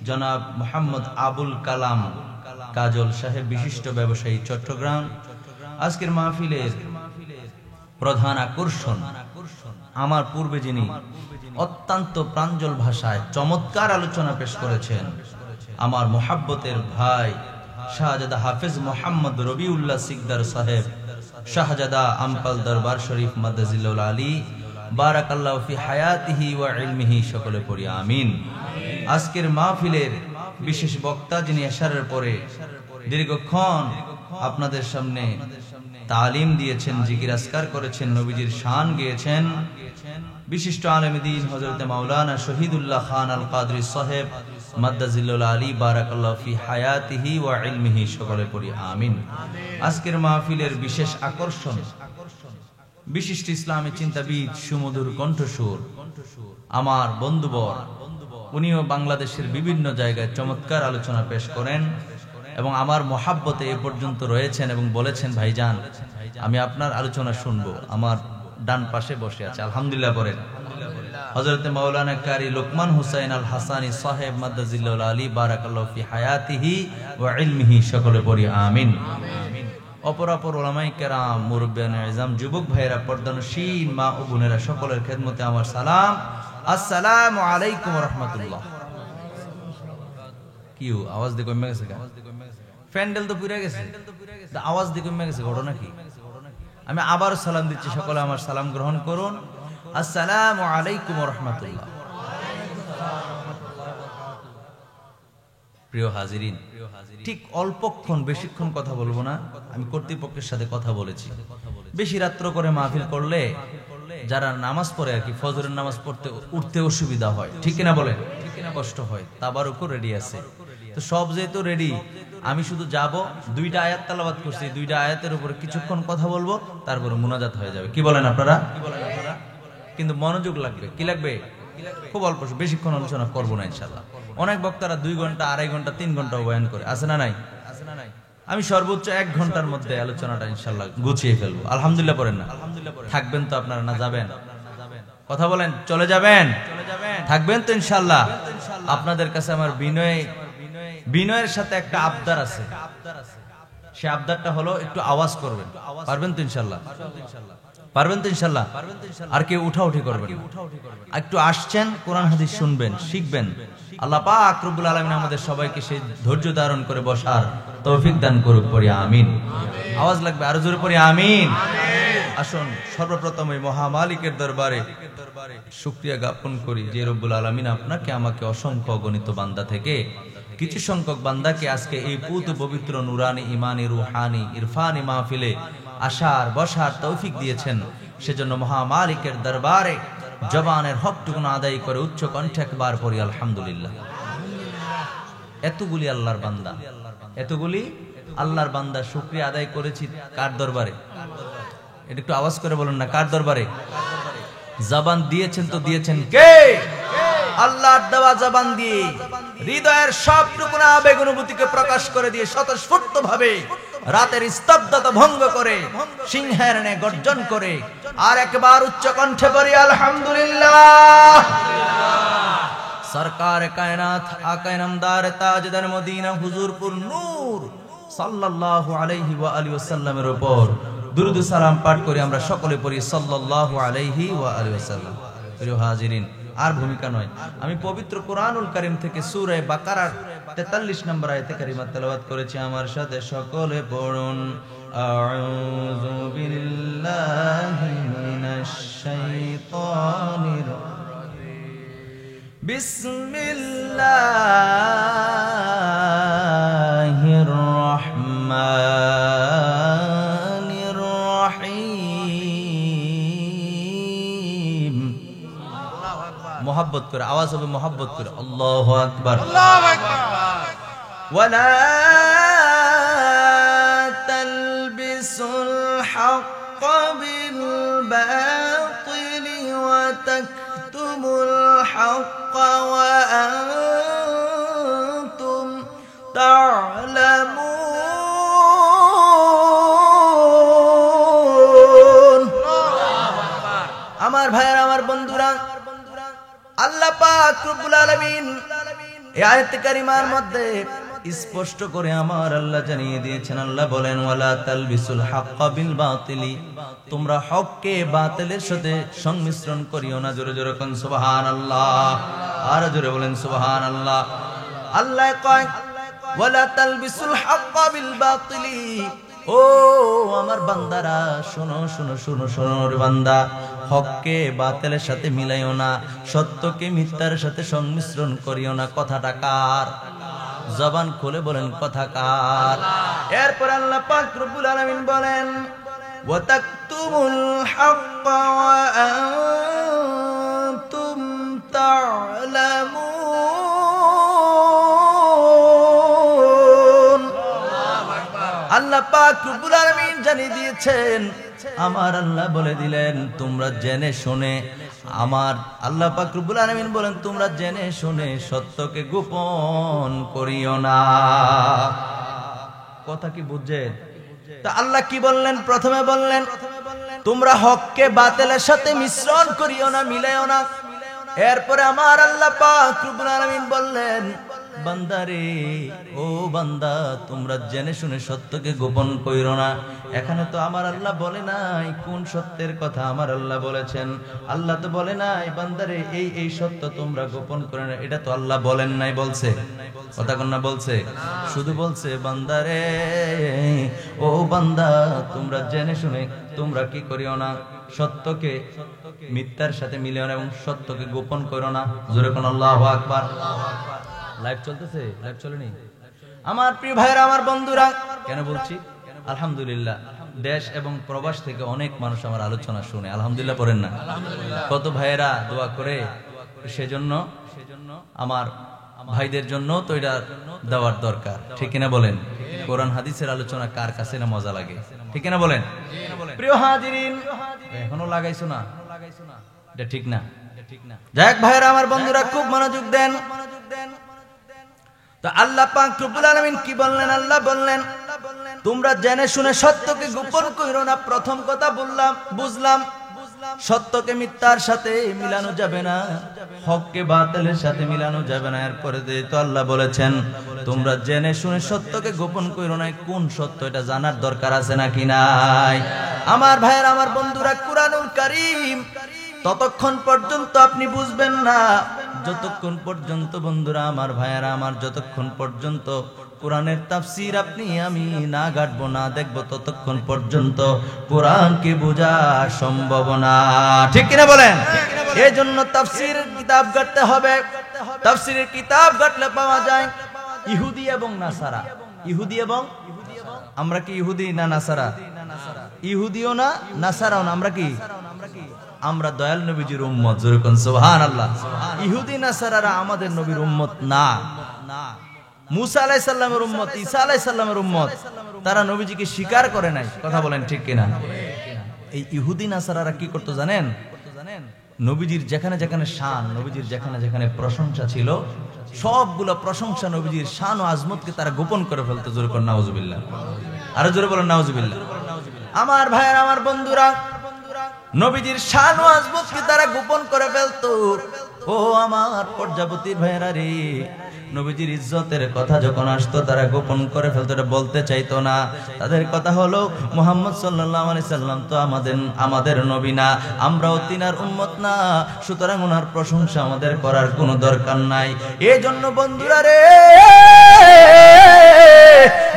জনাব মোহাম্মদ আবুল কালাম কাজল সাহেব বিশিষ্ট ব্যবসায়ী চট্টগ্রাম, আজকের মাহফিলের প্রধান আকর্ষণ আমার পূর্বে যিনি অত্যন্ত প্রাঞ্জল ভাষায় চমৎকার আলোচনা পেশ করেছেন, আমার মোহাব্বতের ভাই শাহজাদা হাফেজ মোহাম্মদ রবিউল্লাহ সিকদার সাহেব, শাহজাদা আমপাল দরবার শরীফ মাদাজিলুল আলী, বারাকাল্লাহু ফি হায়াতিহি ওয়া ইলমিহি, সকলে পড়ি আমিন। আজকের মাহফিলের বিশেষ বক্তা যিনি এশারের পরে দীর্ঘক্ষণ আপনাদের সামনে তালিম দিয়েছেন, জিকির আজকার করেছেন, নবীজির শান গেয়েছেন, বিশিষ্ট আলেমে দ্বীন হযরত মাওলানা শহীদুল্লাহ খান আল কাদরি সাহেব মাদাজিলুল আলী, বারাকাল্লাহু ফি হায়াতিহি ওয়া ইলমিহি, সকলে পড়ি আমিন। আজকের মাহফিলের বিশেষ আকর্ষণ বিশিষ্ট ইসলামী চিন্তাবিদ, সুমধুর কণ্ঠস্বর আমার বন্ধুবর, উনিও বাংলাদেশের বিভিন্ন জায়গায় চমৎকার আলোচনা পেশ করেন এবং আমার মহাব্বতে এ পর্যন্ত রয়েছেন এবং বলেছেন, ভাইজান আমি আপনার আলোচনা শুনবো। আমার ডান পাশে বসে আছে, আলহামদুলিল্লাহ বলেন, হযরত মাওলানা কারি লোকমান হুসাইন আল হাসানী সাহেব মাদাজিলুল আলী, বারাকাল্লাহু ফি হায়াতিহি ওয়া ইলমিহি, সকলে পড়ি আমিন। অপরাপর ওলামায়ে কেরাম, মুরব্বিয়ানে ইজাম, যুবক ভাইয়েরা, পর্দানশীল মা ও বোনেরা, সকলের খেদমতে আমার সালাম, আসসালামু আলাইকুম ওয়া রাহমাতুল্লাহ। কি আওয়াজ দিয়ে কমে গেছে? প্যান্ডেল তো পুড়ে গেছে, আওয়াজ দিয়ে কমে গেছে, ঘটনা কি? আমি আবার সালাম দিচ্ছি, সকলে আমার সালাম গ্রহণ করুন। আসসালামু আলাইকুম ওয়া রাহমাতুল্লাহ। প্রিয় হাজিরিন, ঠিক অল্পক্ষণ, বেশিক্ষণ কথা বলবো না। আমি কর্তৃপক্ষের সাথে কথা বলেছি, বেশি রাত্র করে মাহফিল করলে যারা নামাজ পড়ে আর কি, ফজরের নামাজ পড়তে উঠতে অসুবিধা হয়, ঠিক কিনা বলেন? কষ্ট হয়। তাবারুকও রেডি আছে, তো সব যেহেতু রেডি, আমি শুধু যাব, দুইটা আয়াত তেলাওয়াত করছি, দুইটা আয়াতের উপরে কিছুক্ষণ কথা বলবো, তারপরে মুনাজাত হয়ে যাবে। কি বলেন আপনারা? কিন্তু মনোযোগ লাগবে। কি লাগবে? খুব অল্প, বেশিক্ষণ আলোচনা করবো না ইনশাআল্লাহ। অনেক বক্তারা 2 ঘন্টা, 2.5 ঘন্টা, 3 ঘন্টা বয়ান করে, আছে না নাই? আমি সর্বোচ্চ 1 ঘন্টার মধ্যে আলোচনাটা ইনশাআল্লাহ গুছিয়ে ফেলবো। আলহামদুলিল্লাহ পড়েন না? থাকবেন তো আপনারা, না যাবেন? কথা বলেন, চলে যাবেন? থাকবেন তো ইনশাআল্লাহ? আপনাদের কাছে আমার বিনয়ের সাথে একটা আবদার আছে। সে আবদারটা হলো একটু আওয়াজ করবেন। পারবেন তো ইনশাআল্লাহ? পারবেন তো ইনশাআল্লাহ? আর কেউ উঠাউঠি করবেন না। একটু আসছেন, কোরআন হাদিস শুনবেন, শিখবেন। আল্লাহ পাক রব্বুল আলামিন আমাদের সবাইকে সেই ধৈর্য ধারণ করে বসার তৌফিক দান করুক, পড়ি আমিন। আওয়াজ লাগবে, আরো জোরে পড়ি আমিন। আসুন সর্বপ্রথম ওই মহামালিকের দরবারে শুকরিয়া জ্ঞাপন করি যে রব্বুল আলামিন আপনাকে আমাকে অসংখ্য গণিত বান্দা থেকে কিছু সংখ্যক বান্দাকে আজকে এই পুত পবিত্র নুরানি ইমানি রুহানি ইরফানি মাহফিলে আসার বসার তৌফিক দিয়েছেন। সেজন্য মহামালিকের দরবারে জবানের হকটুকু আদায় করে উচ্চ কণ্ঠে একবার পড়ি আলহামদুলিল্লাহ। এতগুলি আল্লাহর বান্দা, এতগুলি আল্লাহর বান্দা শুকরিয়া আদায় করেছি কার দরবারে? এটা একটু আওয়াজ করে বলুন না, কার দরবারে? জবান দিয়েছেন তো দিয়েছেন কে? আল্লাহর দেওয়া জবান দিয়ে হৃদয়ের সবটুকু আবেগ অনুভূতিকে প্রকাশ করে দিয়ে স্বতঃস্ফূর্ত ভাবে রাতের স্তব্ধতা ভঙ্গ করে সিংহের ন্যায় গর্জন করে আর একবার উচ্চ কণ্ঠে পড়ি আলহামদুলিল্লাহ। সরকার কায়নাত আকা ইনামদার তাজদার মদিনা হুজুরপুর নূর সাল্লাল্লাহু আলাইহি ওয়া আলিহি ওয়াসাল্লামের উপর দুরূদ সালাম পাঠ করে আমরা সকলে পড়ি সাল্লাল্লাহু আলাইহি ওয়া আলিহি ওয়াসাল্লাম। প্রিয় হাজিরিন, আর ভূমিকা নয়, আমি পবিত্র কোরআনুল কারীম থেকে সূরা বাকারার 43 নম্বর আয়াতে কারিমা তেলাওয়াত করেছি। আমার সাথে সকলে পড়ুন, আউযু বিল্লাহি মিনাশ শাইতানির বিসমিল্লাহির রহমানির রহিম। মোহাব্বত করে আওয়াজ হবে, মোহাব্বত করে আল্লাহু আকবার, আল্লাহু আকবার। ওয়ালা তালবিসুল হক বিল বাতিলি ওয়া তাকতুমুল হক ওয়া আনতুম তা'লামুন। আমার ভাইয়েরা, আমার বন্ধুরা, আল্লাহ পাক রব্বুল আলামিন এই আয়াতে কারিমার মধ্যে স্পষ্ট করে আমার আল্লাহ জানিয়ে দিয়েছেন। আল্লাহ বলেন, ওয়ালা তালবিসুল হাক্কা বিল বাতিলি, তোমরা হককে বাতিলের সাথে সংমিশ্রণ করিও না। জোরে জোরে কোন সুবহানাল্লাহ, আর জোরে বলেন সুবহানাল্লাহ। আল্লাহ কয়, ওয়ালা তালবিসুল হাক্কা বিল বাতিলি, ও আমার বান্দারা শোনো শোনো শোনো শোনো রে বান্দা, হককে বাতিলের সাথে মিলাইও না, সত্যকে মিথ্যার সাথে সংমিশ্রণ করিও না। কথাটা কার? জবান খুলে বলেন কথা কার? এরপর আল্লাহ পাক রব্বুল আলামিন বলেন, ওয়া তাকতুমুল হাক্কা ওয়া আনতুম তা'লামুন। আল্লাহ পাক রব্বুল আলামিন জানিয়ে দিয়েছেন, আমার আল্লাহ বলে দিলেন, তোমরা জেনে শুনে, আমার আল্লাহ পাক রব্বুল আলামিন বলেন, তোমরা জেনে শুনে সত্যকে গোপন করিও না। কথা কি বুঝছেন? তা আল্লাহ কি বললেন? প্রথমে বললেন, তোমরা হককে বাতিলের সাথে মিশ্রণ করিও না, মিলাইও না। এরপরে আমার আল্লাহ পাক রব্বুল আলামিন বললেন, বান্দারে, ও বান্দা, তোমরা জেনে শুনে সত্যকে গোপন কইরো না। এখানে তো আমার আল্লাহ বলে নাই কোন সত্যের কথা আমার আল্লাহ বলেছেন। আল্লাহ তো বলে নাই বান্দারে এই এই সত্য তোমরা গোপন করে না, এটা তো আল্লাহ বলেন নাই। বলছে? কথা কোন না বলছে? শুধু বলছে, বান্দারে, ও বান্দা, তোমরা জেনে শুনে তোমরা কি করিও না, সত্যকে মিথ্যার সাথে মিলিও না এবং সত্যকে গোপন করো না। জোরে কোন আল্লাহু আকবার। লাইভ চলতেছে? লাইভ চলেনি? আমার প্রিয় ভাইরা, আমার বন্ধুরা, কেন বলছি আলহামদুলিল্লাহ, দেশ এবং প্রবাস থেকে অনেক মানুষ আমার আলোচনা শুনে। আলহামদুলিল্লাহ পড়েন না? কত ভাইয়েরা দোয়া করে, সেজন্য আমার ভাইদের জন্য তো এটা দেওয়ার দরকার। ঠিক কিনা বলেন? কোরআন হাদিসের আলোচনা কার কাছে না মজা লাগে? ঠিক কিনা বলেন? প্রিয় হাজিরিন, এখনো লাগাইছো না? এটা ঠিক না। যাক ভাইরা, আমার বন্ধুরা, খুব মনোযোগ দেন। তো আল্লাহ পাক রব্বুল আলামিন কি বললেন? আল্লাহ বললেন, তোমরা জেনে শুনে সত্যকে গোপন কইরো না। প্রথম কথা বুঝলাম, সত্যকে মিথ্যার সাথে মিলানো যাবে না, হককে বাতিলের সাথে মিলানো যাবে না। এরপরে তো আল্লাহ বলেছেন, তোমরা জেনে শুনে সত্যকে গোপন কইরো না। কোন সত্য এটা জানার দরকার আছে নাকি নাই? আমার ভাইয়ের, আমার বন্ধুরা, কুরআনুল কারীম ততক্ষণ পর্যন্ত আপনি বুঝবেন না যতক্ষণ পর্যন্ত, বন্ধুরা আমার, ভাইয়েরা আমার, যতক্ষণ পর্যন্ত কোরআনের তাফসীর আপনি আমি না গাঁটবো, না দেখবো, ততক্ষণ পর্যন্ত কোরআনকে বোঝা সম্ভব না। ঠিক কিনা বলেন? এই জন্য তাফসীরের কিতাব গাঁটতে হবে। তাফসীরের কিতাব গাঁটলে পাওয়া যায় ইহুদি এবং নাসারা। ইহুদি এবং আমরা কি ইহুদি না নাসারা? ইহুদিও না, নাসারাও না। আমরা কি? আমরা দয়াল নবীজির উম্মত। জোরে কোন সুবহানাল্লাহ। ইহুদি নাসারারা আমাদের নবীর উম্মত না। মুসা আলাইহিস সালামের উম্মত, ঈসা আলাইহিস সালামের উম্মত, তারা নবীজিকে স্বীকার করে নাই। কথা বলেন ঠিক কিনা? এই ইহুদি নাসারারা কি করতো জানেন? নবীজির যেখানে যেখানে শান, নবীজির যেখানে যেখানে প্রশংসা ছিল, সবগুলো প্রশংসা নবীজির শান ও আজমতকে তারা গোপন করে ফেলতো। জোরে কোন নাউজুবিল্লাহ। আরো জোরে বলেন নাউজুবিল্লাহ। আমার ভাইয়ের, আমার বন্ধুরা, নবীজির শান ও আজমতকে তারা গোপন করে ফেলতো। ও আমার পর্যাবতীর ভাইরা রে, নবীজির ইজ্জতের কথা যখন আসতো তারা গোপন করে ফেলতো, বলতে চাইতো না। তাদের কথা হলো মুহাম্মদ সাল্লাল্লাহু আলাইহি সাল্লাম তো আমাদের নবী না, আমরাও তিনার উম্মত না, সুতরাং ওনার প্রশংসা আমাদের করার কোনো দরকার নাই। এই জন্য বন্ধুরা রে,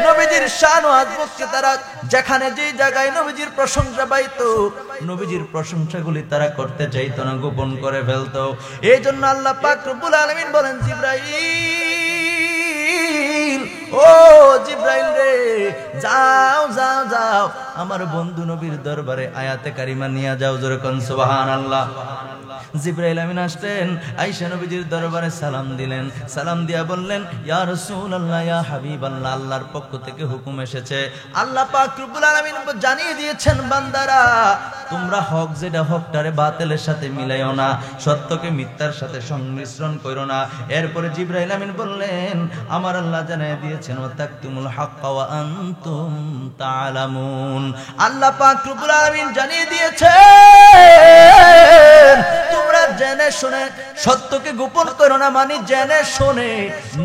নবীজির শান ও আযমতকে তারা যেখানে যে জায়গায় নবীজির প্রশংসা পাইতো, নবীজির প্রশংসাগুলি তারা করতে চাইতো না, গোপন করে ফেলতো। এই জন্য আল্লাহ পাক রব্বুল আলামিন বলেন, জিবরাইল, ও জিবরাইল রে, যাও যাও যাও আমার বন্ধু নবীর দরবারে আয়াতে কারিমা নিয়ে যাও, জোরে কোন সুবহানাল্লাহ। জিবরাইল আমিন আসলেন, আয়েশা নবীজির দরবারে সালাম দিলেন, সালাম দিয়া বললেন, ইয়া রাসূলুল্লাহ, ইয়া হাবিবাল্লাহ, আল্লাহর পক্ষ থেকে হুকুম এসেছে। আল্লাহ পাক রব্বুল আলামিন জানিয়ে দিয়েছেন, বান্দারা তোমরা হক যেটা হকটারে বাতিলের সাথে মিলাইও না, সত্যকে মিথ্যার সাথে সংমিশ্রণ করো না। এরপরে জিবরাইল আমিন বললেন, আমার আল্লাহ জানিয়ে দিয়েছেন, ওয়া তাকতুমুল হাক্কা ওয়া আনতুম তাআলামুন। আল্লাহ পাক রব্বুল আলামিন জানিয়ে দিয়েছেন, তোমরা জেনে শুনে সত্যকে গোপন করো না, মানে জেনে শুনে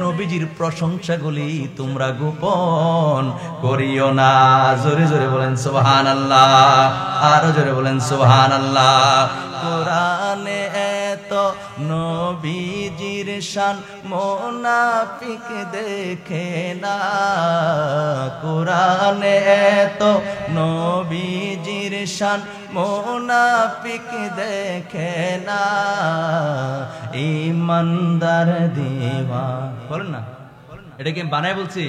নবীজির প্রশংসাগুলি তোমরা গোপন করিও না। জোরে জোরে বলেন সুবহানাল্লাহ, আরো জোরে বলেন সুবহানাল্লাহ। কোরআনে এত নবীজির শান মুনাফিক দেখে না, কোরআনে এত নবীজির শান মুনাফিক দেখে না, ঈমানদার দিওয়ানা। বলেন না, এটা কি বানায় বলছি?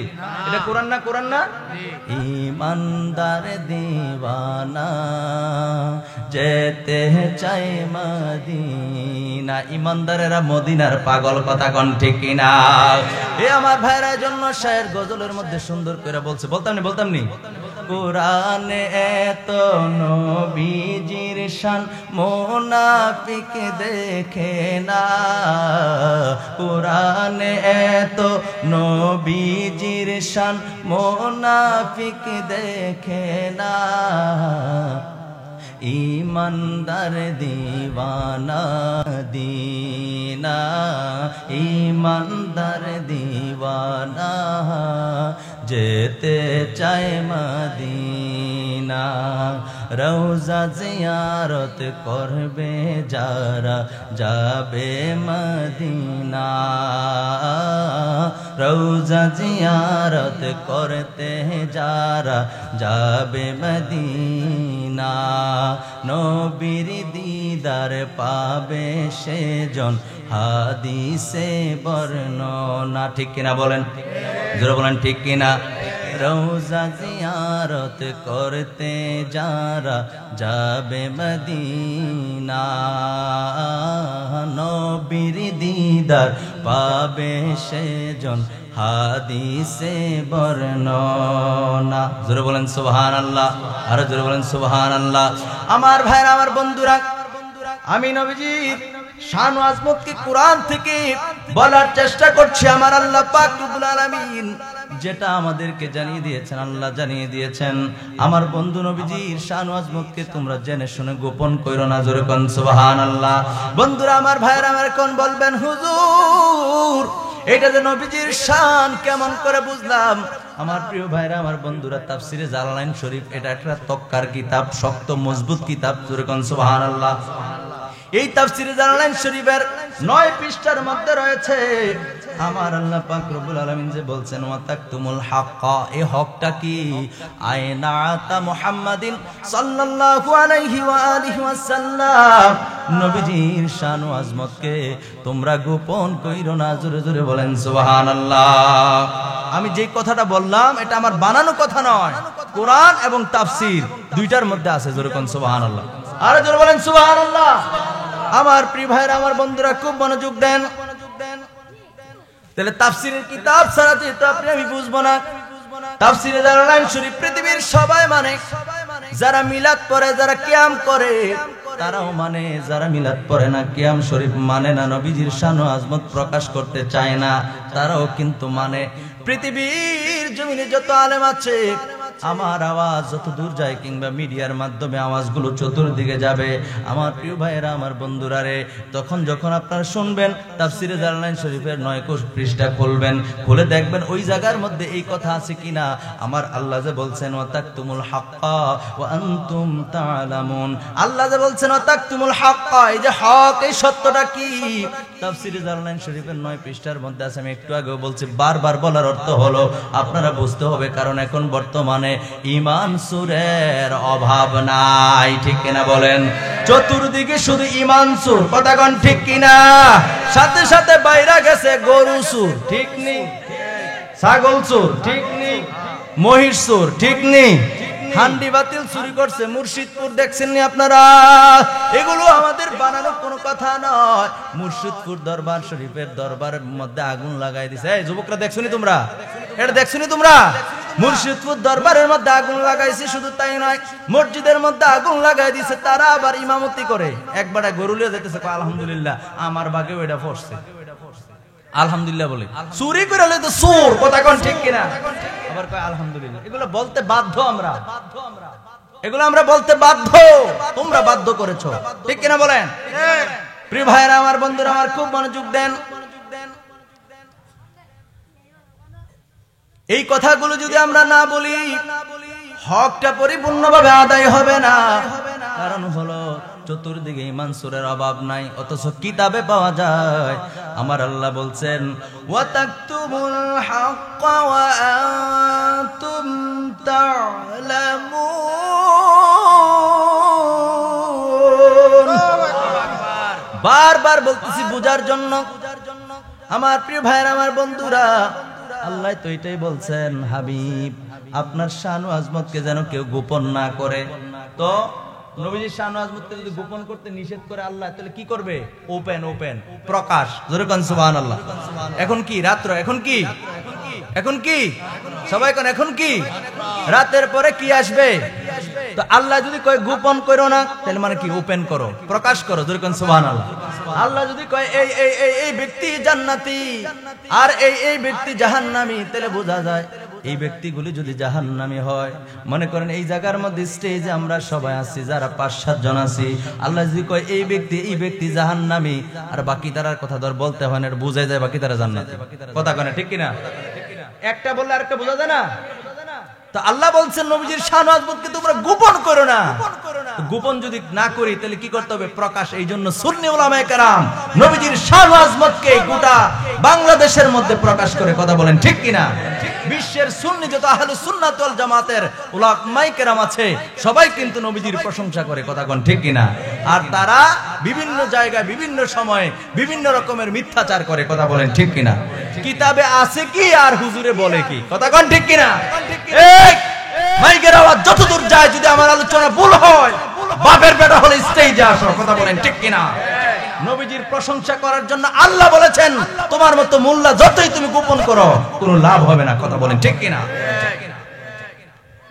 এটা কোরআন না, কোরআন না। ঈমানদার দিওয়ানা যেতে চায় মদিনা, ঈমানদারেরা মদিনার পাগল, কথা কোন ঠিক কিনা? এ আমার ভাইরা জন্য শায়ের গজলের মধ্যে সুন্দর করে বলছে, বলতাম নি কোরআনে এত নবীজির শান মুনাফিক দেখে না, কোরআনে এত নবীজির শান মুনাফিক দেখে না, ঈমানদার দিওয়ানা দিনা, ঈমানদার দিওয়ানা যেতে চায় মদিনা। রওজা জিয়ারত করবে যারা যাবে মদিনা, রওজা জিয়ারত করতে যারা যাবে মদিনা, নবীর দিদার পাবে সেজন হাদিসে বর্ণনা। ঠিক কিনা বলেন, জোরে বলেন ঠিক কিনা? রওজা জিয়ারত করতে যারা যাবে মদিনা, নবীর দিদার পাবে সেজন হাদিসে বর্ণনা। জোরে বলেন সুবহানাল্লাহ, আরো জোরে বলেন সুবহানাল্লাহ। আমার ভাইরা, আমার বন্ধুরা, আমি নবীজির শান ও আজমতকে কোরআন থেকে বলার চেষ্টা করছি। আমার আল্লাহ পাক রব্বুল আলামিন যেটা আমাদেরকে জানিয়ে দিয়েছেন, আল্লাহ জানিয়ে দিয়েছেন, আমার বন্ধু নবীজির শান ও আজমতকে তোমরা জেনে শুনে গোপন কইরো না। জোরে কোন সুবহানাল্লাহ। বন্ধুরা, আমার ভাইরা আমার কোন বলবেন, হুজুর এটা যে নবীজির শান কেমন করে বুঝলাম? আমার প্রিয় ভাইরা, আমার বন্ধুরা, তাফসিরে জালালাইন শরীফ এটা একটা তক্কার কিতাব, শক্ত মজবুত কিতাব। জোরে কোন সুবহানাল্লাহ। এই তাফসিরে জালালাইন শরীফের 9 পৃষ্ঠার মধ্যে রয়েছে আমার আল্লাহ পাক রব্বুল আলামিন যে বলছেন, ওয়া তাকতুমুল হাক্কা, এই হকটা কি? আয়নাতা মুহাম্মাদিন সাল্লাল্লাহু আলাইহি ওয়া আলিহি ওয়াসাল্লাম, নবীজির শান ও আজমতকে তোমরা গোপন কইরো না। জোরে জোরে বলেন সুবহানাল্লাহ। আমি যে কথাটা বললাম এটা আমার বানানো কথা নয়, কোরআন এবং তাফসির দুইটার মধ্যে আছে। জোরে কোন সুবহানাল্লাহ, আরে জোরে বলেন সুবহানাল্লাহ। আমার প্রিয় ভাইরা, আমার বন্ধুরা, খুব মনোযোগ দেন। তাহলে তাফসিরের কিতাব ছাড়া তো আপনি আমি বুঝবো না। তাফসিরে জালালাইন শরীফ পৃথিবীর সবাই মানে, যারা মিলাদ পড়ে, যারা কিয়াম করে তারাও মানে, যারা মিলাদ পড়ে না, কিয়াম শরীফ মানে না, নবীজির শান ও আজমত প্রকাশ করতে চায় না, তারাও কিন্তু মানে। পৃথিবীর জমিনে যত আলেম আছে আমার আওয়াজ যত দূর যায় কিংবা মিডিয়ার মাধ্যমে আওয়াজগুলো চতুর্দিকে যাবে, আমার প্রিয় ভাইয়েরা, আমার বন্ধুরা রে, তখন যখন আপনারা শুনবেন তাফসিরে জালালাইন শরীফের 9 পৃষ্ঠা খুলবেন, খুলে দেখবেন ওই জায়গার মধ্যে এই কথা আছে কিনা। আমার আল্লাহ যে বলছেন ওয়াতাকতুমুল হাক্কা ওয়া আনতুম তা'লামুন, আল্লাহ যে বলছেন ওয়াতাকতুমুল হাক্কা, এই যে হক, এই সত্যটা কি? তাফসিরে জালালাইন শরীফের 9 পৃষ্ঠার মধ্যে আছে। আমি একটু আগেও বলছি, বারবার বলার অর্থ হলো আপনারা বুঝতে হবে, কারণ এখন বর্তমানে ঈমান সুরের অভাব নাই, ঠিক কিনা বলেন? চতুর্দিকে শুধু ঈমান সুর, কথা কোন ঠিক কিনা? সাথে সাথে বাইরে গেছে গরু সুর, ঠিক নেই? ছাগল চোর, ঠিক নেই? মহিষ চোর, ঠিক নেই? হান্ডি বাতিল চুরি করছে মুর্শিদপুর, দেখছেন নি আপনারা? এগুলো আমাদের বানানো কোনো কথা নয়। মুর্শিদপুর দরবার শরীফের দরবারের মধ্যে আগুন লাগাই দিছে। এই যুবকরা, দেখছো নি তোমরা? এটা দেখছো নি তোমরা? মুর্শিদপুর দরবারের মধ্যে আগুন লাগাইছে, শুধু তাই নয়, মসজিদের মধ্যে আগুন লাগাই দিছে। তারা আবার ইমামতি করে, একবারে গরুলিয়া যেতেছে, আলহামদুলিল্লাহ আমার ভাগেও এটা পড়ছে, আলহামদুলিল্লাহ বলে। চুরি করে তো চোর, কথা কোন ঠিক কিনা? আবার কয় আলহামদুলিল্লাহ। এগুলো বলতে বাধ্য আমরা, এগুলো আমরা বলতে বাধ্য, তোমরা বাধ্য করেছো, ঠিক কিনা বলেন? প্রিয় ভাইরা, আমার বন্ধুরা আমার, খুব মনোযোগ দেন। এই কথাগুলো যদি আমরা না বলি, হকটা পরিপূর্ণভাবে আদায় হবে না। কারণ হলো চতুর্দিকে ঈমান সুরের অভাব নাই, অথচ কিতাবে পাওয়া যায়। আমার আল্লাহ বলছেন ওয়াতাকতুমুল হাক্কা ওয়া আনতুম তা'লামুন। বারবার বলতেছি বুঝার জন্য। আমার প্রিয় ভাইরা, আমার বন্ধুরা, আল্লাহ তো এটাই বলছেন, হাবিব আপনার শান ও আজমতকে যেন কেউ গোপন না করে। তো নবীজির শান ও আজমতকে যদি গোপন করতে নিষেধ করে আল্লাহ, তাহলে কি করবে? ওপেন ওপেন, প্রকাশ। জোরে কোন সুবহানাল্লাহ। এখন কি রাত্র? এখন কি? এখন কি? সবাই কোন এখন কি? রাতের পরে কি আসবে? তো আল্লাহ যদি কয় গোপন করো না, তাহলে মানে কি? ওপেন করো, প্রকাশ করো। জোরে কোন সুবহানাল্লাহ। আল্লাহ যদি কয় এই এই এই ব্যক্তি জান্নাতি আর এই এই ব্যক্তি জাহান্নামী, তাহলে বোঝা যায় এই ব্যক্তিগুলি যদি জাহান্নামী হয়, মনে করেন এই জায়গার মধ্যে স্টেজে আমরা সবাই আছি, যারা 5-7 জন আছি, আল্লাহ যদি কয় এই ব্যক্তি জাহান্নামী, আর বাকি তারার কথা ধর বলতে হয় না, বোঝা যায় বাকি তারা জান্নাতি। কথা কয় না, ঠিক কিনা? একটা বললে আরেকটা বোঝা যায় না? তো আল্লাহ বলছেন নবীজির শান ও আজমতকে তোমরা গোপন করো না। গোপন যদি না করি, তাহলে কি করতে হবে? প্রকাশ। এই জন্য সুন্নি উলামায়ে কেরাম নবীজির শান ও আজমতকে গোটা বাংলাদেশের মধ্যে প্রকাশ করে, কথা বলেন ঠিক কিনা? বিশ্বের সুন্নি যত আহলুস সুন্নাত ওয়াল জামাতের উলামায়ে কেরাম আছে, সবাই কিন্তু নবীজির প্রশংসা করে, কথা কোন ঠিক কিনা? আর তারা বিভিন্ন জায়গায় বিভিন্ন সময়ে বিভিন্ন রকমের মিথ্যাচার করে, কথা বলেন ঠিক কিনা? কিতাবে আছে কি আর হুজুরে বলে কি, কথা কোন ঠিক কিনা? এই মাইকের আওয়াজ যতদূর যায়, যদি আমার আলোচনা ভুল হয়, বাপের বেটা হলে স্টেজে আসো, কথা বলেন ঠিক কিনা? নবীজির প্রশংসা করার জন্য আল্লাহ বলেছেন, তোমার মতো মোল্লা যতই তুমি গোপন করো, কোনো লাভ হবে না, কথা বলেন ঠিক কিনা?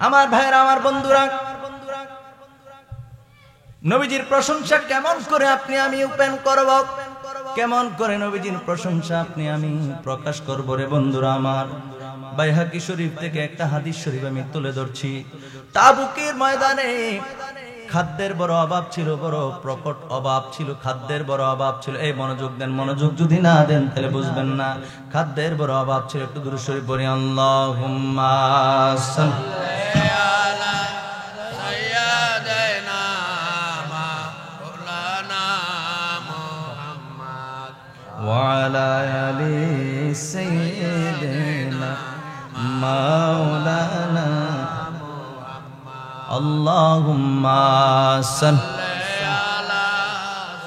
আমার ভাইরা, আমার বন্ধুরা, নবীজির প্রশংসা কেমন করে আপনি আমি ওপেন করব? কেমন করে নবীজির প্রশংসা আপনি আমি প্রকাশ করব রে বন্ধুরা আমার? বাইহাকি শরীফ থেকে একটা হাদিস শরীফ আমি তুলে ধরছি। তাবুকের ময়দানে খাদ্যের বড় অভাব ছিল, বড় প্রকট অভাব ছিল, খাদ্যের বড় অভাব ছিল। এই মনোযোগ দেন, মনোযোগ যদি না দেন তাহলে বুঝবেন না। খাদ্যের বড় অভাব ছিল। একটু দুরূদ শরীফ পড়ি, আল্লাহুম্মা সাল্লি আলা সাইয়্যিদিনা মাওলানা মুহাম্মদ ওয়া আলা আলি সাইয়্যিদিনা মাওলানা আল্লাহুম্মা সাল্লি আলা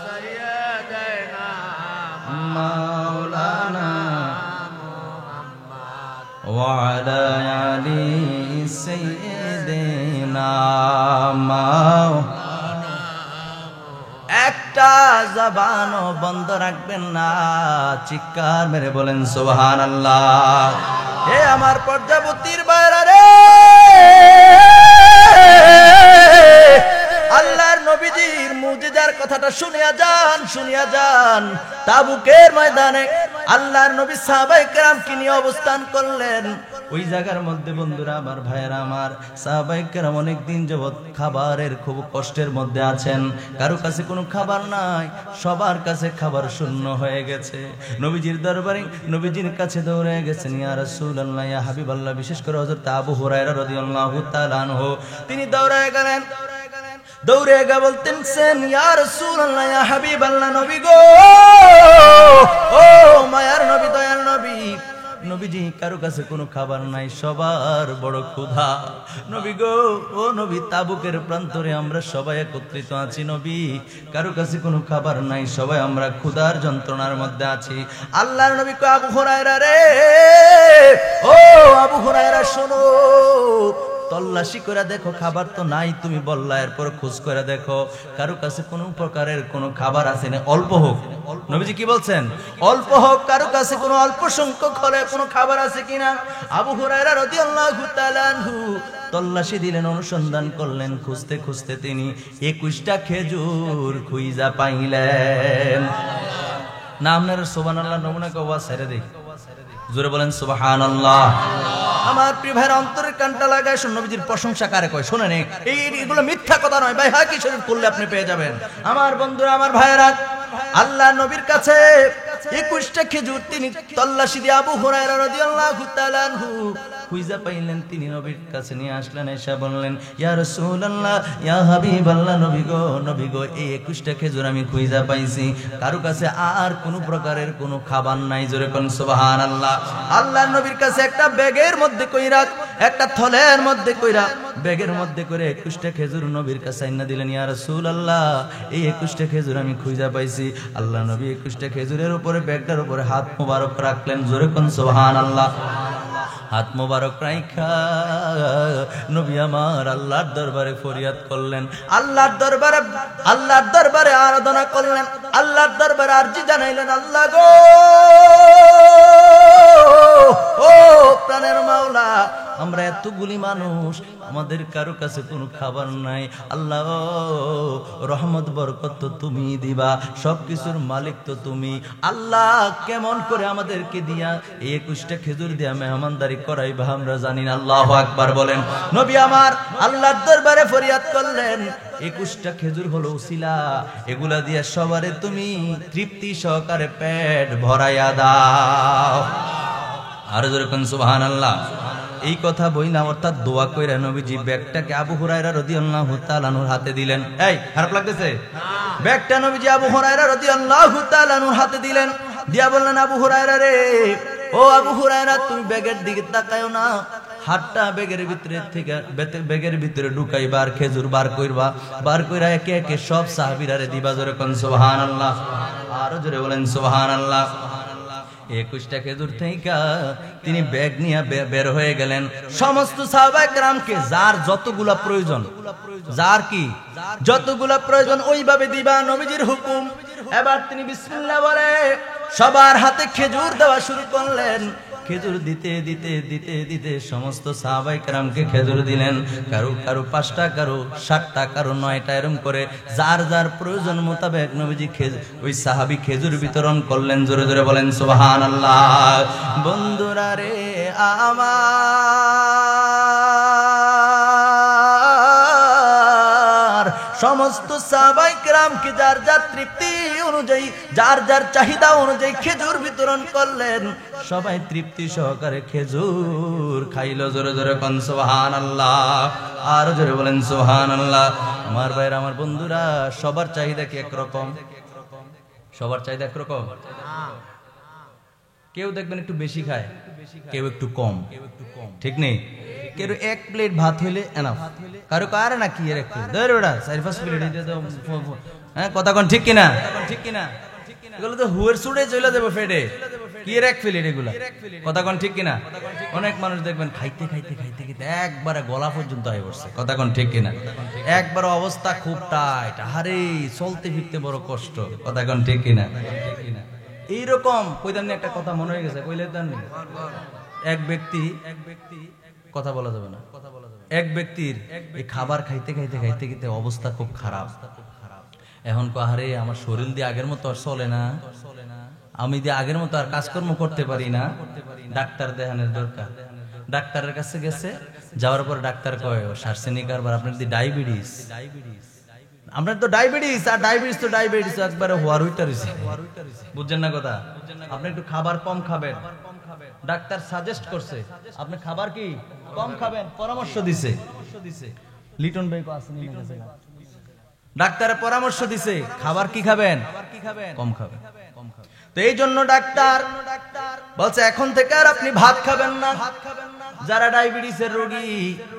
সাইয়্যিদিনা মাওলানা মুহাম্মদ ওয়া আলা আলি সাইয়্যিদিনা মাওলানা। একটা জবানও বন্ধ রাখবেন না, চিৎকার মেরে বলেন সুবহানাল্লাহ। হে আমার পর্যাবতীর বাইরা রে, আল্লাহর নবীজির মুজিজার কথাটা শুনিয়া যান, শুনিয়া যান। তাবুকের ময়দানে আল্লাহর নবী সাহাবায়ে কেরামকে নিয়ে অবস্থান করলেন। ওই জায়গার মধ্যে বন্ধুরা আমার, ভাইয়েরা আমার, সাহাবায়ে কেরাম অনেক দিন যাবত খাবারের খুব কষ্টের মধ্যে আছেন। কারো কাছে কোনো খাবার নাই, সবার কাছে খাবার শূন্য হয়ে গেছে। নবীজির দরবারে নবীজির কাছে দৌড়ে গেছেন, ইয়া রাসূলুল্লাহ, ইয়া হাবিবাল্লাহ। বিশেষ করে হযরত আবু হুরায়রা রাদিয়াল্লাহু তাআলা আনহু, তিনি দৌড়ে গেলেন। দৌড়ে গা বলতেন, ইয়া রাসূলুল্লাহ, ইয়া হাবিবাল্লাহ, নবী গো, ও মায়ার নবী, দয়ার নবী, নবীজি কারো কাছে কোনো খাবার নাই, সবার বড় ক্ষুধা। নবী গো, ও নবী, তাবুকের প্রান্তরে আমরা সবাই একত্রিত আছি নবী, কারো কাছে কোনো খাবার নাই, সবাই আমরা ক্ষুধার যন্ত্রণার মধ্যে আছি। আল্লাহর নবী কয়, আবু হুরায়রা রে, ও আবু হুরায়রা শোনো, তল্লাশি করে দেখো, খাবার তো নাই, তুমি বললা, এরপর খোঁজ করে দেখো কারো কাছে কোনো প্রকারের কোনো খাবার আছে না, অল্প হোক। নবীজি কি বলছেন? অল্প হোক, কারো কাছে কোনো অল্প সংখ্যক হলে কোনো খাবার আছে কিনা। আবু হুরায়রা রাদিয়াল্লাহু তাআলা আনহু তল্লাশি দিলেন, অনুসন্ধান করলেন, খুঁজতে খুঁজতে তিনি 21টা খেজুর খুঁজা পাইলেন। না আপনার সুবহানাল্লাহ নমুনা কওয়া ছেড়ে দেই, জোরে বলেন সুবহানাল্লাহ। আমার প্রিয় ভাইয়ের অন্তরের কানটা লাগায় শুনুন, নবীজির প্রশংসা কারে কয় শোনেন, এইগুলো মিথ্যা কথা নয়, বাইহাকি শরীফ করলে আপনি পেয়ে যাবেন। আমার বন্ধুরা, আমার ভাইয়েরা, আল্লাহ নবীর কাছে 21টা খেজুর তিনি তল্লাশি দিয়ে আবু হুরায়রা রাদিয়াল্লাহু তাআলা আনহু খুঁজা পাইলেন। তিনি নবীর কাছে নিয়ে আসলেন, এসে বললেন, ইয়া রাসূলুল্লাহ, ইয়া হাবিবাল্লাহ, নবী গো, নবী গো, এই 21টা খেজুর আমি খুঁজা পাইছি, কারো কাছে আর কোনো প্রকারের কোনো খাবার নাই। জোরে কোন সুবহানাল্লাহ। আল্লাহর নবীর কাছে একটা ব্যাগের মধ্যে কইরা, একটা থলের মধ্যে কইরা, ব্যাগের মধ্যে করে 21টা খেজুর নবীর কাছে আইনা দিলেন। ইয়া রাসূলুল্লাহ, এই 21টা খেজুর আমি খুঁজা পাইছি। আল্লাহ নবী 21টা খেজুরের উপরে, ব্যাগটার উপরে হাত মোবারক রাখলেন। জোরে কোন সুবহানাল্লাহ। হাত মোবারক রাইখা নবী আমার আল্লাহর দরবারে ফরিয়াদ করলেন, আল্লাহর দরবারে আরাধনা করলেন, আল্লাহর দরবারে আরজি জানাইলেন, আল্লাহ গো, ও প্রাণের মাওলা, আমরা এতগুলি মানুষ, আমাদের কারো কাছে কোনো খাবার নাই। আল্লাহ, রহমত বরকত তো তুমি দিবা, সবকিছুর মালিক তো তুমি। আল্লাহ, কেমন করে আমাদেরকে দিয়া এই 21টা খেজুর দিয়া মেহমানদারি করাইবা আমরা জানি না। আল্লাহু আকবার বলেন। নবী আমার আল্লাহর দরবারে ফরিয়াদ করলেন, 21টা খেজুর হলো উসিলা, এগুলা দিয়া সবারে তুমি তৃপ্তি সহকারে পেট ভরাইয়া দাও। আর যেরকম সুবহানাল্লাহ। এই কথা বইলা অর্থাৎ দোয়া কইরা নবীজি ব্যাগটাকে আবু হুরায়রা রাদিয়াল্লাহু তাআলা আনহুর হাতে দিলেন। এই খারাপ লাগতেছে? ব্যাগটা নবীজি আবু হুরায়রা রাদিয়াল্লাহু তাআলা আনহুর হাতে দিলেন, দিয়া বললেন, আবু হুরায়রা রে, ও আবু হুরায়রা, তুমি ব্যাগের দিকে তাকায়ও না, হাতটা ব্যাগের ভিতরে থেকে ব্যাগের ভিতরে ঢুকাইবা, আর খেজুর বার কইরবা, বার কইরা একে একে সব সাহাবীরা রে দিবা। জোরে কোন সুবহানাল্লাহ। আরো জোরে বলেন সুবহানাল্লাহ। 21টা খেজুর থেকে তিনি ব্যাগ নিয়ে বের হয়ে গেলেন। সমস্ত সাহাবায়ে কেরামকে যার যতগুলা প্রয়োজন, যার কি যতগুলা প্রয়োজন ওইভাবে দিবা, নবীজির হুকুম। এবার তিনি বিসমিল্লাহ বলে সবার হাতে খেজুর দেওয়া শুরু করলেন। খেজুর দিতে দিতে দিতে দিতে সমস্ত সাহাবায়ে কেরামকে খেজুর দিলেন। কারো কারো 5টা, কারো 7টা, কারো 9টা, এরকম করে যার যার প্রয়োজন মোতাবেক নবীজি ওই সাহাবী খেজুর বিতরণ করলেন। জোরে জোরে বলেন সুবহানাল্লাহ। বন্ধুরা রে আমার, সমস্ত সাহাবায়ে কেরামকে যার যার তৃপ্তি অনুযায়ী, যার যার চাহিদা অনুযায়ী খেজুর বিতরণ করলেন। সবাই তৃপ্তি সহকারে খেজুর খাইল। জোরে জোরে কোন সুবহানাল্লাহ। আর জোরে বলেন সুবহানাল্লাহ। আমার ভাইরা, আমার বন্ধুরা, সবার চাহিদা কি একরকম? সবার চাহিদা একরকম? কেউ দেখবেন একটু বেশি খায়, কেউ একটু কম, ঠিক নেই? কেউ 1 প্লেট ভাত হইলে এনাফ, কারো কারে না কি এর একটু ধরে ওটা 4-5 প্লেট দিতে দাও। হ্যাঁ, কথা কোন ঠিক কিনা? ঠিক কিনা? এগুলো তো হুয়ের সুড়ে চলে যাবে ফেডে, কি এর 1 প্লেট এগুলা, কথা কোন ঠিক কিনা? অনেক মানুষ দেখবেন খাইতে খাইতে খাইতে খাইতে একবারে গলা পর্যন্ত হয়ে পড়ছে, কথা কোন ঠিক কিনা? একবার অবস্থা খুব টাইট, আরে চলতে ফিরতে বড় কষ্ট, কথা কোন ঠিক কিনা? এইরকম কইতাম না, একটা কথা মনে হয়ে গেছে, কইলে জানি। এক ব্যক্তি কথা বলা যাবে না, এক ব্যক্তির এই খাবার খাইতে খাইতে খাইতে খাইতে অবস্থা খুব খারাপ। এখন আরে আমার শরীর দিয়ে আগের মতো আর চলে না, আমি দিয়ে আগের মতো আর কাজকর্ম করতে পারি না, ডাক্তার দেখানোর দরকার। ডাক্তারের কাছে গেছে, যাওয়ার পর ডাক্তার কয় সার্সেনিক কারবার, আপনার কি ডায়াবেটিস? আপনার তো ডায়াবেটিস, আর ডায়াবেটিস তো ডায়াবেটিস একবারে হওয়ার হইতে রয়েছে, বুঝছেন না কথা? আপনি একটু খাবার কম খাবেন, ডাক্তার সাজেস্ট করছে আপনি খাবার কি কম খাবেন, পরামর্শ দিছে। লিটন ভাই কো আসেনি না কাছে, ডাক্তারের পরামর্শ দিছে খাবার কি খাবেন, কম খাবেন। তো এই জন্য ডাক্তার বলছে এখন থেকে আর আপনি ভাত খাবেন না। যারা ডায়াবেটিসের রোগী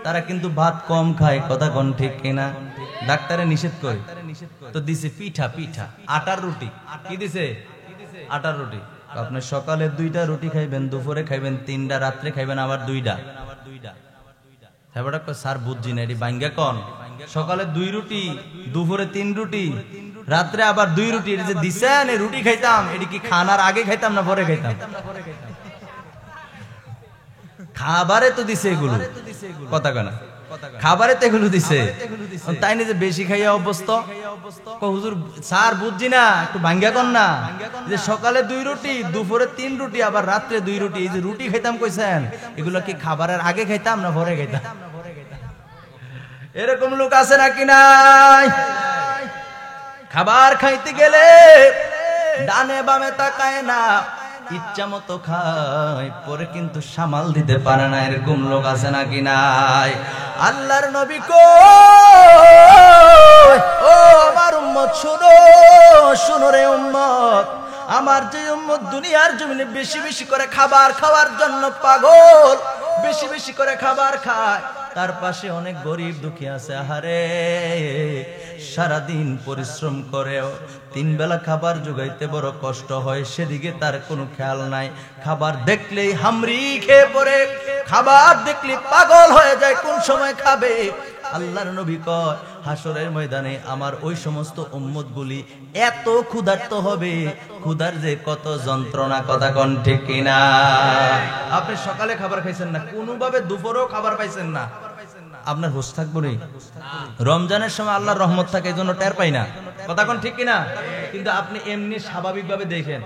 তারা কিন্তু ভাত কম খায়, কথা কোন ঠিক কিনা? ডাক্তারে নিষেধ করে, তো দিছে পিঠা, পিঠা আটার রুটি। কি দিছে? আটার রুটি। আপনি সকালে 2টা রুটি খাইবেন, দুপুরে খাইবেন 3টা, রাত্রে খাইবেন আবার 2টা। স্যার বুঝছি না, এটি বাঙ্গা কন, সকালে 2 রুটি, দুপুরে 3 রুটি, রাত্রে আবার 2 রুটি। এটা যে দিছেন এই রুটি খাইতাম, এটি কি খানার আগে খাইতাম না পরে খাইতাম? খাবারে তো দিছে এগুলো, কথা কেনা খাবারে তো এগুলো দিছে, তাই না? যে বেশি খাইয়া অভ্যস্ত। হুজুর স্যার বুঝছি না, একটু ভাঙ্গা কর না, যে সকালে 2 রুটি, দুপুরে 3 রুটি, আবার রাত্রে 2 রুটি। এই যে রুটি খাইতাম কইছেন, এগুলো কি খাবারের আগে খাইতাম না পরে খাইতাম? এরকম লোক আছে নাকি নাই? খাবার খাইতে গেলে ডানে বামে তাকায় না, ইচ্ছা মতো খায়, পরে কিন্তু সামাল দিতে পারে না। এরকম লোক আছে নাকি নাই? আল্লাহর নবী কই, ও আমার উম্মত শুনো, শুনো রে উম্মত, আমার যে উম্মত দুনিয়ার জমিনে বেশি বেশি করে খাবার খাওয়ার জন্য পাগল, বেশি বেশি করে খাবার খায়, তার পাশে অনেক গরিব দুঃখী আছে। আহারে, সারাদিন পরিশ্রম করেও 3 বেলা খাবার জোগাইতে বড় কষ্ট হয়, সেদিকে তার কোনো খেয়াল নাই। খাবার দেখলেই হামরি খেয়ে পড়ে, খাবার দেখলে পাগল হয়ে যায়, কোন সময় খাবে। আল্লাহর নবী কয় হাসরের ময়দানে আমার ওই সমস্ত উম্মতগুলি এত ক্ষুধার্ত হবে, ক্ষুধার যে কত যন্ত্রণা, কথা কোন ঠিক কিনা? আপনি সকালে খাবার খাইছেন না, কোনোভাবে দুপুরেও খাবার পাইছেন না, আপনার হোশ থাকবো নি? রমজানের সময় আল্লাহর রহমত থাকে, এই জন্য টের পাই না, কথা কোন ঠিক কিনা? কিন্তু আপনি এমনি স্বাভাবিকভাবে দেখেন,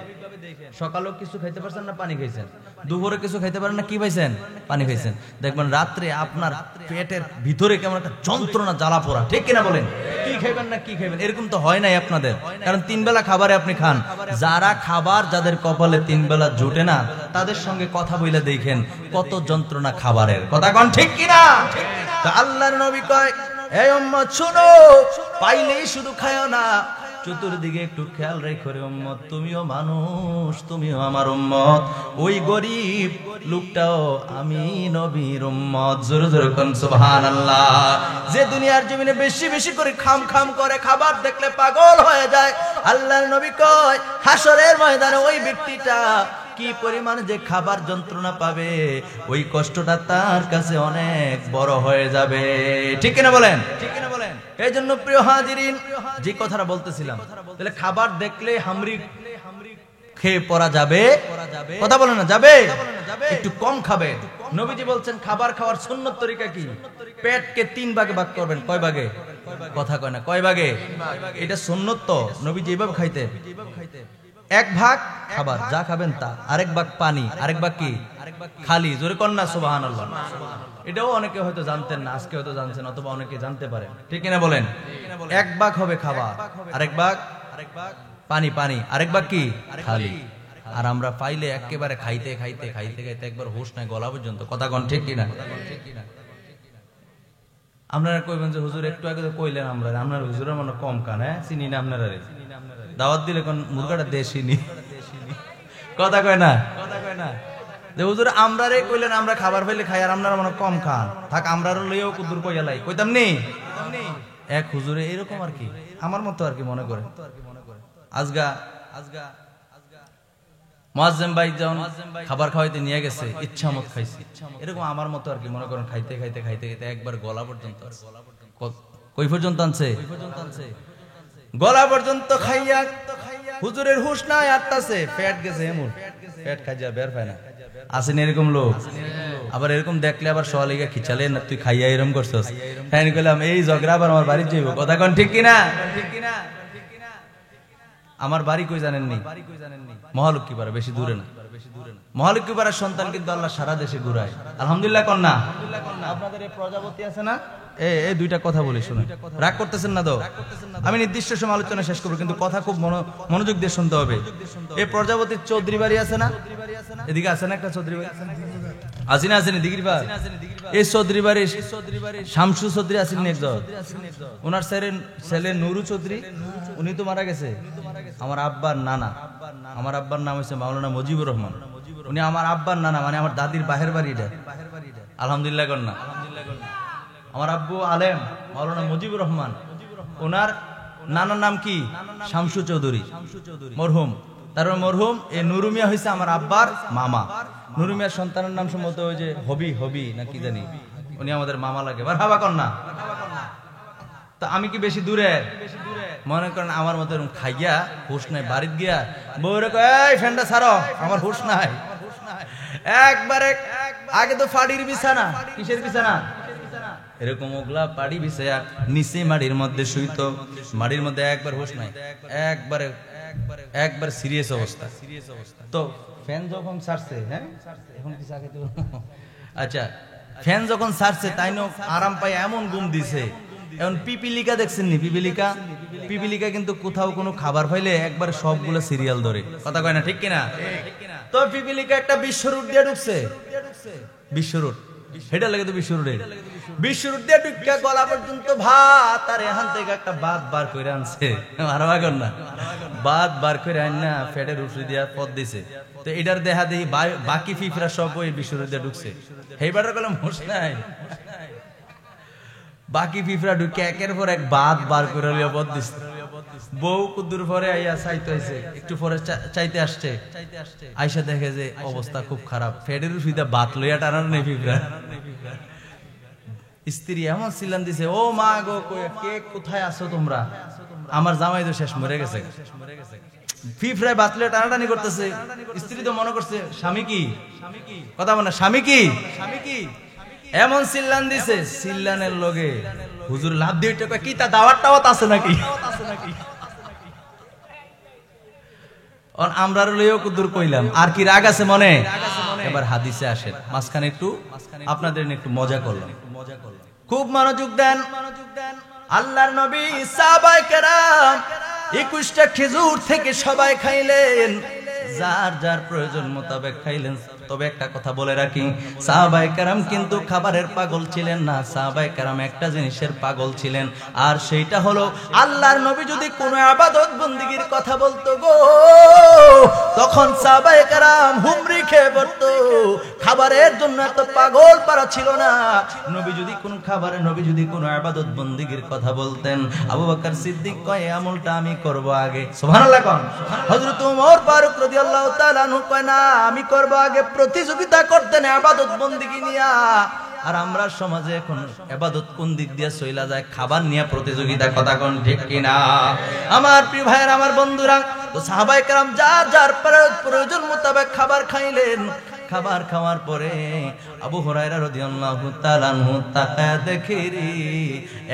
সকালেও কিছু খাইতে পারছেন না, পানি খাইছেন, দুপুরে কিছু খাইতে পারেন না, কি পাইছেন? পানি খাইছেন। দেখবেন রাত্রে আপনার পেটের ভিতরে কেমন একটা যন্ত্রণা, জ্বালা পোড়া, ঠিক কিনা বলেন? কি খাইবেন না কি খাইবেন, এরকম তো হয় নাই আপনাদের, কারণ 3 বেলা খাবারে আপনি খান। যারা খাবার, যাদের কপালে 3 বেলা জুটে না, তাদের সঙ্গে কথা বলে দেখেন কত যন্ত্রণা খাবারের, কথা কোন ঠিক কিনা? তো আল্লাহর নবী কয়, এই উম্মত শুনো, পাইলেই শুধু খায়ও না, চতুর্দিকে একটু খেয়াল রেখো রে উম্মত, তুমিও মানুষ, তুমিও আমার উম্মত। ওই গরিব লোকটাও আমি নবীর উম্মত। জোরে জোরে কোন সুবহানাল্লাহ। যে দুনিয়ার জমিনে বেশি বেশি করে খাম খাম করে, খাবার দেখলে পাগল হয়ে যায়, আল্লাহর নবী কয় হাসরের ময়দানে ওই ব্যক্তিটা কি পরিমাণ যে খাবার যন্ত্রণা পাবে, ওই কষ্টটা তার কাছে অনেক বড় হয়ে যাবে, ঠিক কিনা বলেন? ঠিক কিনা বলেন? এই জন্য প্রিয় হাজিরিন, যে কথাটা বলতেছিলাম, তাহলে খাবার দেখলে হামরি খেয়ে পড়া যাবে, কথা বলেন না যাবে? একটু কম খাবে। নবীজি বলছেন খাবার খাওয়ার সুন্নত তরিকা কি? পেটকে 3 ভাগে ভাগ করবেন। কয় ভাগে? কথা কয় না, কয় ভাগে? এটা সুন্নত তো, নবীজি এইভাবে খাইতেন। 1 ভাগ খাবার, যা খাবেন তা, আরেক ভাগ পানি, আরেক ভাগ কি? খালি। জোরে কর না সুবহানাল্লাহ। এটাও অনেকে হয়তো জানতেন না, আজকে হয়তো জানছেন, অথবা অনেকে জানতে পারেন, ঠিক কিনা বলেন? 1 ভাগ হবে খাবার, আরেক ভাগ পানি, পানি, আরেক ভাগ কি? খালি। আর আমরা পাইলে একেবারে খাইতে খাইতে খাইতে খাইতে একবার হোশ নাই, গলা পর্যন্ত, কথা কোন ঠিক কিনা? আপনারা কইবেন যে হুজুর একটু আগে তো কইলেন, আমরা আপনার হুজুরের মনে কম কান, হ্যাঁ চিনি না আপনারা, দাওয়াত দিলে কোন মুরগাটা দেশিনি, কথা কয় না? যে হুজুর আমরা রে কইলেন আমরা খাবার পাইলে খাই, আর আপনারা মনে কম খান, থাক আমরা লইও কুদুর কইয়া লাই, কইতাম নি? এক হুজুরে এরকম আর কি, আমার মতো আর কি মনে করে। আজগা মুয়াজ্জিম ভাই যখন খাবার খাওয়াইতে নিয়ে গেছে, ইচ্ছা মত খাইছি, এরকম আমার মতো আর কি মনে করেন, খাইতে খাইতে খাইতে খাইতে একবার গলা পর্যন্ত, কই পর্যন্ত আনছে? গলা পর্যন্ত খাইয়া হুজুরের হুশ নাই, আত্মাছে পেট গেছে, এমন পেট খাইয়া বের পায় না। আসেন এরকম লোক। আবার এরকম দেখলে আবার সওয়ালিগা খিচালে না, তুই খাইয়া এরকম করছস, তাই কইলাম এই ঝগড়া আবার আমার বাড়ি যাইব, কথা কোন ঠিক কিনা? আমার বাড়ি কই জানেননি? মহালক্ষ্মীপাড়া, বেশি দূরে না। মহালক্ষ্মীপাড়ার সন্তান কিন্তু আল্লাহ সারা দেশে ঘুরায়। আলহামদুলিল্লাহ কন্যা। আপনাদের এই প্রজাপতি আছে না, এই দুইটা কথা বলি শুনুন, রাগ করতেছেন না তো? আমি নির্দিষ্ট সময় আলোচনা শেষ করবো, কিন্তু কথা খুব মনোযোগ দিয়ে শুনতে হবে। এই প্রজাপতির চৌধুরী বাড়ি আছে না, এদিকে আছে না একটা চৌধুরী বাড়ি? আসি না, আসেনি দিঘির বা? এই চৌধুরী বাড়ি শামসু চৌধুরী আসেন একজন, ওনার ছেলে নুরু চৌধুরী, উনি তো মারা গেছে। আমার আব্বার নানা, আমার আব্বার নাম হচ্ছে মাওলানা মুজিবুর রহমান, উনি আমার আব্বার নানা, মানে আমার দাদির বাহের বাড়ি এটা। আলহামদুলিল্লাহ কন্যা। আমার আব্বু আলেম মাওলানা মুজিবুর রহমান, ওনার নানার নাম কি? শামসু চৌধুরী মরহুম। তারপর মরহুম এই নুরু মিয়া হয়েছে আমার আব্বার মামা। নুরু মিয়ার সন্তানের নাম সম্ভবত ওই যে হবি না কি জানি, উনি আমাদের মামা লাগে। মারহাবা কন্যা। তো আমি কি বেশি দূরে? মনে করেন আমার মতো খাইয়া হুশ নাই, বাড়িত গিয়া বউরে কয় এই ফ্যানটা ছাড়ো, আমার হুশ নাই। একবারে আগে তো ফাড়ির বিছানা, কিসের বিছানা? এরকম ওগুলা পাড়ি বিছায়া নিচে মাটির মধ্যে শুইতো, মাটির মধ্যে একবার হুশ নাই, একবার সিরিয়াস অবস্থা। তো ফ্যান যখন ছাড়ছে, হ্যাঁ এখন কি চা খেতে? আচ্ছা, ফ্যান যখন ছাড়ছে তাই আরাম পাই এমন ঘুম দিছে। এখন পিপিলিকা দেখছেন নি? পিপিলিকা কিন্তু কোথাও কোনো খাবার পাইলে একবার সবগুলো সিরিয়াল ধরে, কথা কয় না, ঠিক কিনা? তো পিপিলিকা একটা বিশ্বরুট দিয়ে ঢুকছে, বিশ্বরুট হেটা লাগে তো বিশ্বরুট দিয়ে ঢুকিয়া গলা পর্যন্ত ভাত, আর এখান থেকে একটা ভাত বার করে আনছে। আরো আগে না ভাত বার করে আন না ফেটের উপরে দিয়া পদ দিছে। তো এটার দেখা দেখি বাকি ফিফরা সব ওই বিশ্বরুট দিয়ে ঢুকছে। এইবার কলম হোস নাই, বাকি ফিফরা ঢুকে একের পর এক ভাত বার করে পদ দিছে। বউ কুদ্দুর পরে আইয়া চাইতে হয়েছে, একটু পরে চাইতে আসছে, আইসা দেখে যে অবস্থা খুব খারাপ, ফেটের উপরে ভাত লইয়া টানার নেই ফিফরা। স্ত্রী এমন সিলান দিছে, ও মা গো কে কোথায় আছো তোমরা? আমার জামাই তো শেষ মরে গেছে। ফিফরায় বাতলে টানাটানি করতেছে। স্ত্রী তো মনে করছে স্বামী কি, কথা বলে স্বামী কি, এমন সিল্লান দিছে, সিল্লানের লগে হুজুর লাভ দিয়ে কি তা দাওয়াত টাওয়াত আছে নাকি? আমরা লইও কুদুর কইলাম, আর কি রাগ আছে মনে? এবার হাদিসে আসেন, মাঝখানে একটু আপনাদের একটু মজা করলাম, খুব মনোযোগ দেন। আল্লাহর নবী সাহাবায়ে কেরাম 21টা খেজুর থেকে সবাই খাইলেন, যার যার প্রয়োজন মোতাবেক খাইলেন। তবে একটা কথা বলে রাখি, সাহাবায়ে কেরাম কিন্তু খাবারের পাগল ছিলেন না, সাহাবায়ে কেরাম একটা জিনিসের পাগল ছিলেন, আর সেইটা হলো আল্লাহর নবী যদি কোনো ইবাদত বন্দেগীর কথা বলতো গো, তখন সাহাবায়ে কেরাম হুমড়ি খেয়ে পড়তো। খাবারের জন্য এত পাগল পারা ছিল না। নবী যদি কোনো খাবারে, নবী যদি কোনো ইবাদত বন্দেগীর কথা বলতেন, আবু বকর সিদ্দিক কয় আমলটা আমি করব আগে, সুবহানাল্লাহ কোন। হযরত ওমর ফারুক রাদিয়াল্লাহু তাআলা আনহু কয় না আমি করব আগে। প্রতিযোগিতা করতেন ইবাদত বন্দেগী নিয়া। আর আমরা সমাজে এখন ইবাদত কোন দিক দিয়ে চইলা যায়? খাবার নিয়ে প্রতিযোগিতা, কথা কোন ঠিক কিনা? আমার প্রিয় ভাইয়ের, আমার বন্ধুরা, তো সাহাবায়ে কেরাম যার যার প্রয়োজন মোতাবেক খাবার খাইলেন। খাবার খাওয়ার পরে আবু হুরায়রা রাদিয়াল্লাহু তাআলা আনহু তাকায় দেখে রে,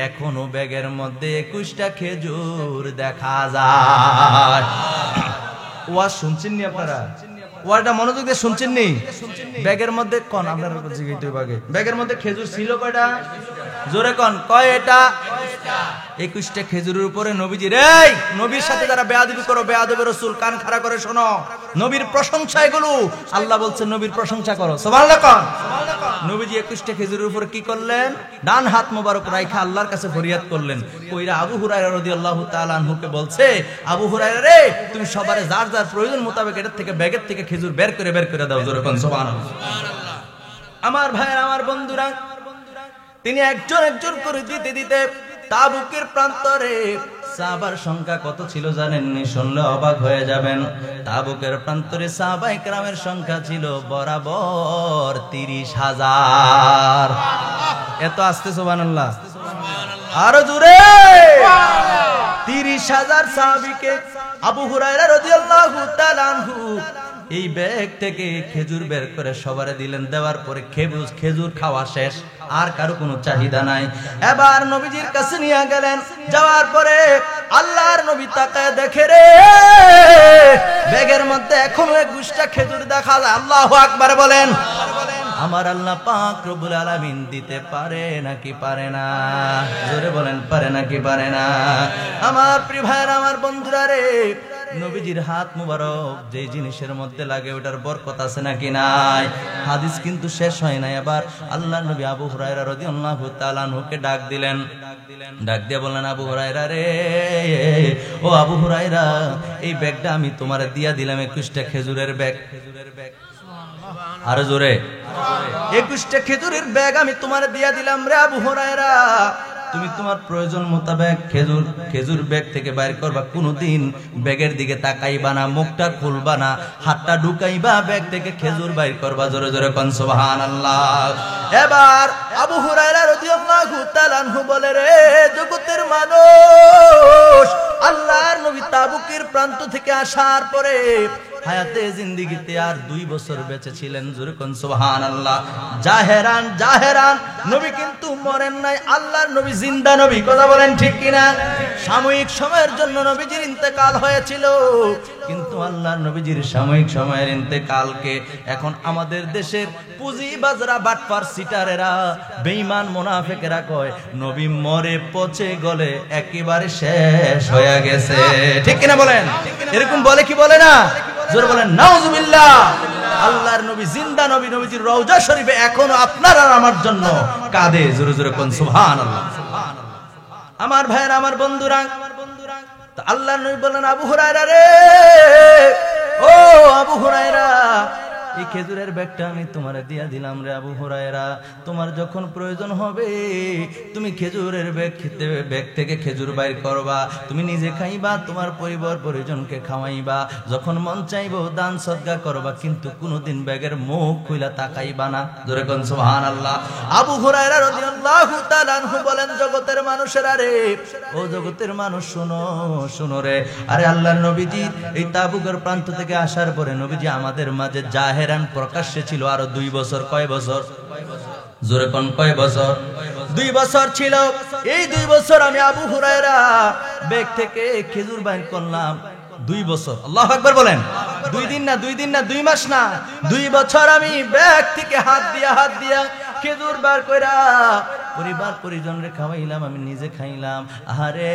এখনো ব্যাগের মধ্যে 21টা খেজুর দেখা যায়। ওয়াজ শুনছেন নি আপনারা? ওয়াজটা মনোযোগ দিয়ে শুনছেন নি? ব্যাগের মধ্যে কোন আপনার ব্যাগের মধ্যে খেজুর ছিল কয়টা? জোরে কোন কয়টা? 21টা খেজুরের উপরে নবীজির, এই নবীর সাথে যারা বেয়াদবি করো, বেয়াদবের রাসূল কান খাড়া করে শোনো, নবীর প্রশংসা এগুলো। আল্লাহ বলছেন নবীর প্রশংসা করো, সুবহানাল্লাহ কোন। নবীজি 21টা খেজুরের উপর কি করলেন? ডান হাত মোবারক রাইখা আল্লাহর কাছে ফরিয়াদ করলেন। কইরা আবু হুরায়রা রাদিয়াল্লাহু তাআলা আনহুকে বলছে, আবু হুরায়রা রে, তুমি সবারে যার যার প্রয়োজন মোতাবেক এটার থেকে ব্যাগের থেকে খেজুর বের করে দাও, জোরে কোন সুবহানাল্লাহ। আমার ভাইয়ের, আমার বন্ধুরা, তিনি একজন করে দিতে তাবুকের প্রান্তরে সাহাবার সংখ্যা কত ছিল জানেননি? শুনলে অবাক হয়ে যাবেন। তাবুকের প্রান্তরে সাহাবায়ে কেরামের সংখ্যা ছিল বরাবর 30,000। এত আস্তে সুবহানাল্লাহ, আরো জোরে। 30,000 সাহাবীকে আবু হুরায়রা রাদিয়াল্লাহু তাআলা আনহু এই ব্যাগ থেকে খেজুর বের করে সবারে দিলেন। দেওয়ার পরে খেজুর খাওয়া শেষ, আর কারো কোনো চাহিদা নাই। এবার নবীজির কাছে নিয়ে গেলেন। যাওয়ার পরে আল্লাহর নবী তাকায় দেখে রে, ব্যাগের মধ্যে এখনো এক গুষ্ঠা খেজুর দেখা যায়। আল্লাহু আকবার বলেন। আমার আল্লাহ পাক রব্বুল আলামিন দিতে পারে নাকি পারে না? জোরে বলেন, পারে নাকি পারে না? আমার প্রিয় ভাইরা, আমার বন্ধুরা রে, নবীজির হাত মুবারক যে জিনিসের মধ্যে লাগে ওটার বরকত আছে নাকি নাই? হাদিস কিন্তু শেষ হয় নাই। আবার আল্লাহর নবী আবু হুরায়রা রাদিয়াল্লাহু তাআলা আনহুকে ডাক দিলেন। ডাক দিয়ে বললেন, আবু হুরায়রা রে, ও আবু হুরায়রা, এই ব্যাগটা আমি তোমারে দিয়া দিলাম, 21টা খেজুরের ব্যাগ। আরো জোরে, 21টা খেজুরের ব্যাগ আমি তোমারে দিয়া দিলাম রে আবু হুরায়রা। তুমি তোমার প্রয়োজন মোতাবেক খেজুর ব্যাগ থেকে বাইর করবা, কোনোদিন ব্যাগের দিকে তাকাইবা না, মুখটা খুলবা না, হাতটা ঢুকাইবা, ব্যাগ থেকে খেজুর বাইর করবা। জোরে জোরে কোন সুবহানাল্লাহ। এবার আবু হুরায়রা রাদিয়াল্লাহু তাআলা আনহু বলে, রে জগতের মানুষ, আল্লাহর নবী তাবুকের প্রান্ত থেকে আসার পরে হায়াতে জিন্দেগিতে আর 2 বছর বেঁচে ছিলেন। জোরে কোন সুবহানাল্লাহ। জাহেরান জাহেরান নবী কিন্তু মরেন নাই, আল্লাহর নবী জিন্দা নবী। কথা বলেন ঠিক কিনা? সাময়িক সময়ের জন্য নবীজির ইন্তেকাল হয়েছিল, কিন্তু আল্লাহর নবীজির সাময়িক সময়ের ইন্তেকালকে এখন আমাদের দেশের পুঁজিবাজরা, বাটপার, সিটারেরা, বেঈমান মুনাফিকেরা কয় নবী মরে পচে গলে একেবারে শেষ হয়ে গেছে। ঠিক কিনা বলেন? এরকম বলে কি বলে না? জোরে বলেন নাউজুবিল্লাহ। আল্লাহর নবী জিন্দা নবী, নবীজির রওজা শরীফে এখনো আপনার আর আমার জন্য কাঁদে। জোরে জোরে কোন সুবহানাল্লাহ। আমার ভাইরা, আমার বন্ধুরা, তো আল্লাহর নবী বলেন, আবু হুরায়রা রে, ও আবু হুরায়রা, এই খেজুরের ব্যাগটা আমি তোমারে দিয়া দিলাম রে আবু হুরায়রা। তোমার যখন প্রয়োজন হবে তুমি খেজুরের ব্যাগ থেকে খেজুর বাইর করবা, তুমি নিজে খাইবা, তোমার পরিবার পরিজনকে খাওয়াইবা, যখন মন চাইবো দান সদকা করবা, কিন্তু কোনোদিন ব্যাগের মুখ খুইলা তাকাইবা না। জোরে কোন সুবহানাল্লাহ। আবু হুরায়রা রাদিয়াল্লাহু তাআলা আনহু বলেন, জগতের মানুষেরা রে, ও জগতের মানুষ শোনো শোনো রে, আরে আল্লাহর নবীজি এই তাবুকের প্রান্ত থেকে আসার পরে নবীজি আমাদের মাঝে জাহেরান প্রকাশ্যে ছিল আরো 2 বছর। কয় বছর? জোরে কোন কয় বছর? 2 বছর ছিল। এই 2 বছর আমি আবু হুরায়রা ব্যাগ থেকে খেজুর বাইর করলাম। 2 বছর। আল্লাহু আকবার বলেন। 2 দিন না, 2 দিন না, 2 মাস না, 2 বছর আমি ব্যাগ থেকে হাত দিয়া খেজুর বার কইরা পরিবার পরিজনরে খাওয়াইলাম, আমি নিজে খাইলাম, আরে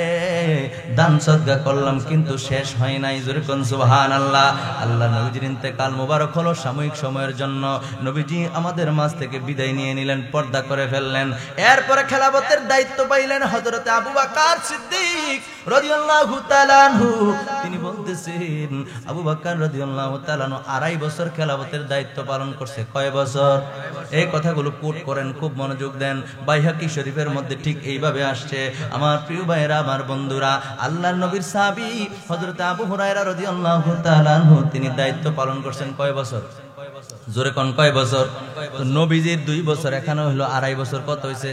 দান সদকা করলাম, কিন্তু শেষ হয় নাই। জোরে কোন সুবহানাল্লাহ। আল্লাহ নবীজির ইন্তেকাল মোবারক হলো সাময়িক সময়ের জন্য, নবীজি আমাদের মাঝ থেকে বিদায় নিয়ে নিলেন, পর্দা করে ফেললেন। এরপরে খেলাফতের দায়িত্ব পাইলেন হযরতে আবু বকর সিদ্দিক রাদিয়াল্লাহু তাআলা আনহু। তিনি বলতেছেন, আবু বকর রাদিয়াল্লাহু তাআলা আনহু 2.5 বছর খেলাফতের দায়িত্ব পালন করছে। কয় বছর? এই কথাগুলো কোট করেন, খুব মনোযোগ দেন। বাইহাকি শরীফের মধ্যে ঠিক এইভাবে আসছে। আমার প্রিয় ভাইরা, আমার বন্ধুরা, আল্লাহর নবীর সাহাবী হযরত আবু হুরায়রা রাদিয়াল্লাহু তাআলা আনহু তিনি দায়িত্ব পালন করছেন কয় বছর? জোরে কোন কয় বছর? তো নবীজির 2 বছর, এখানে হলো 2.5 বছর। কত হইছে?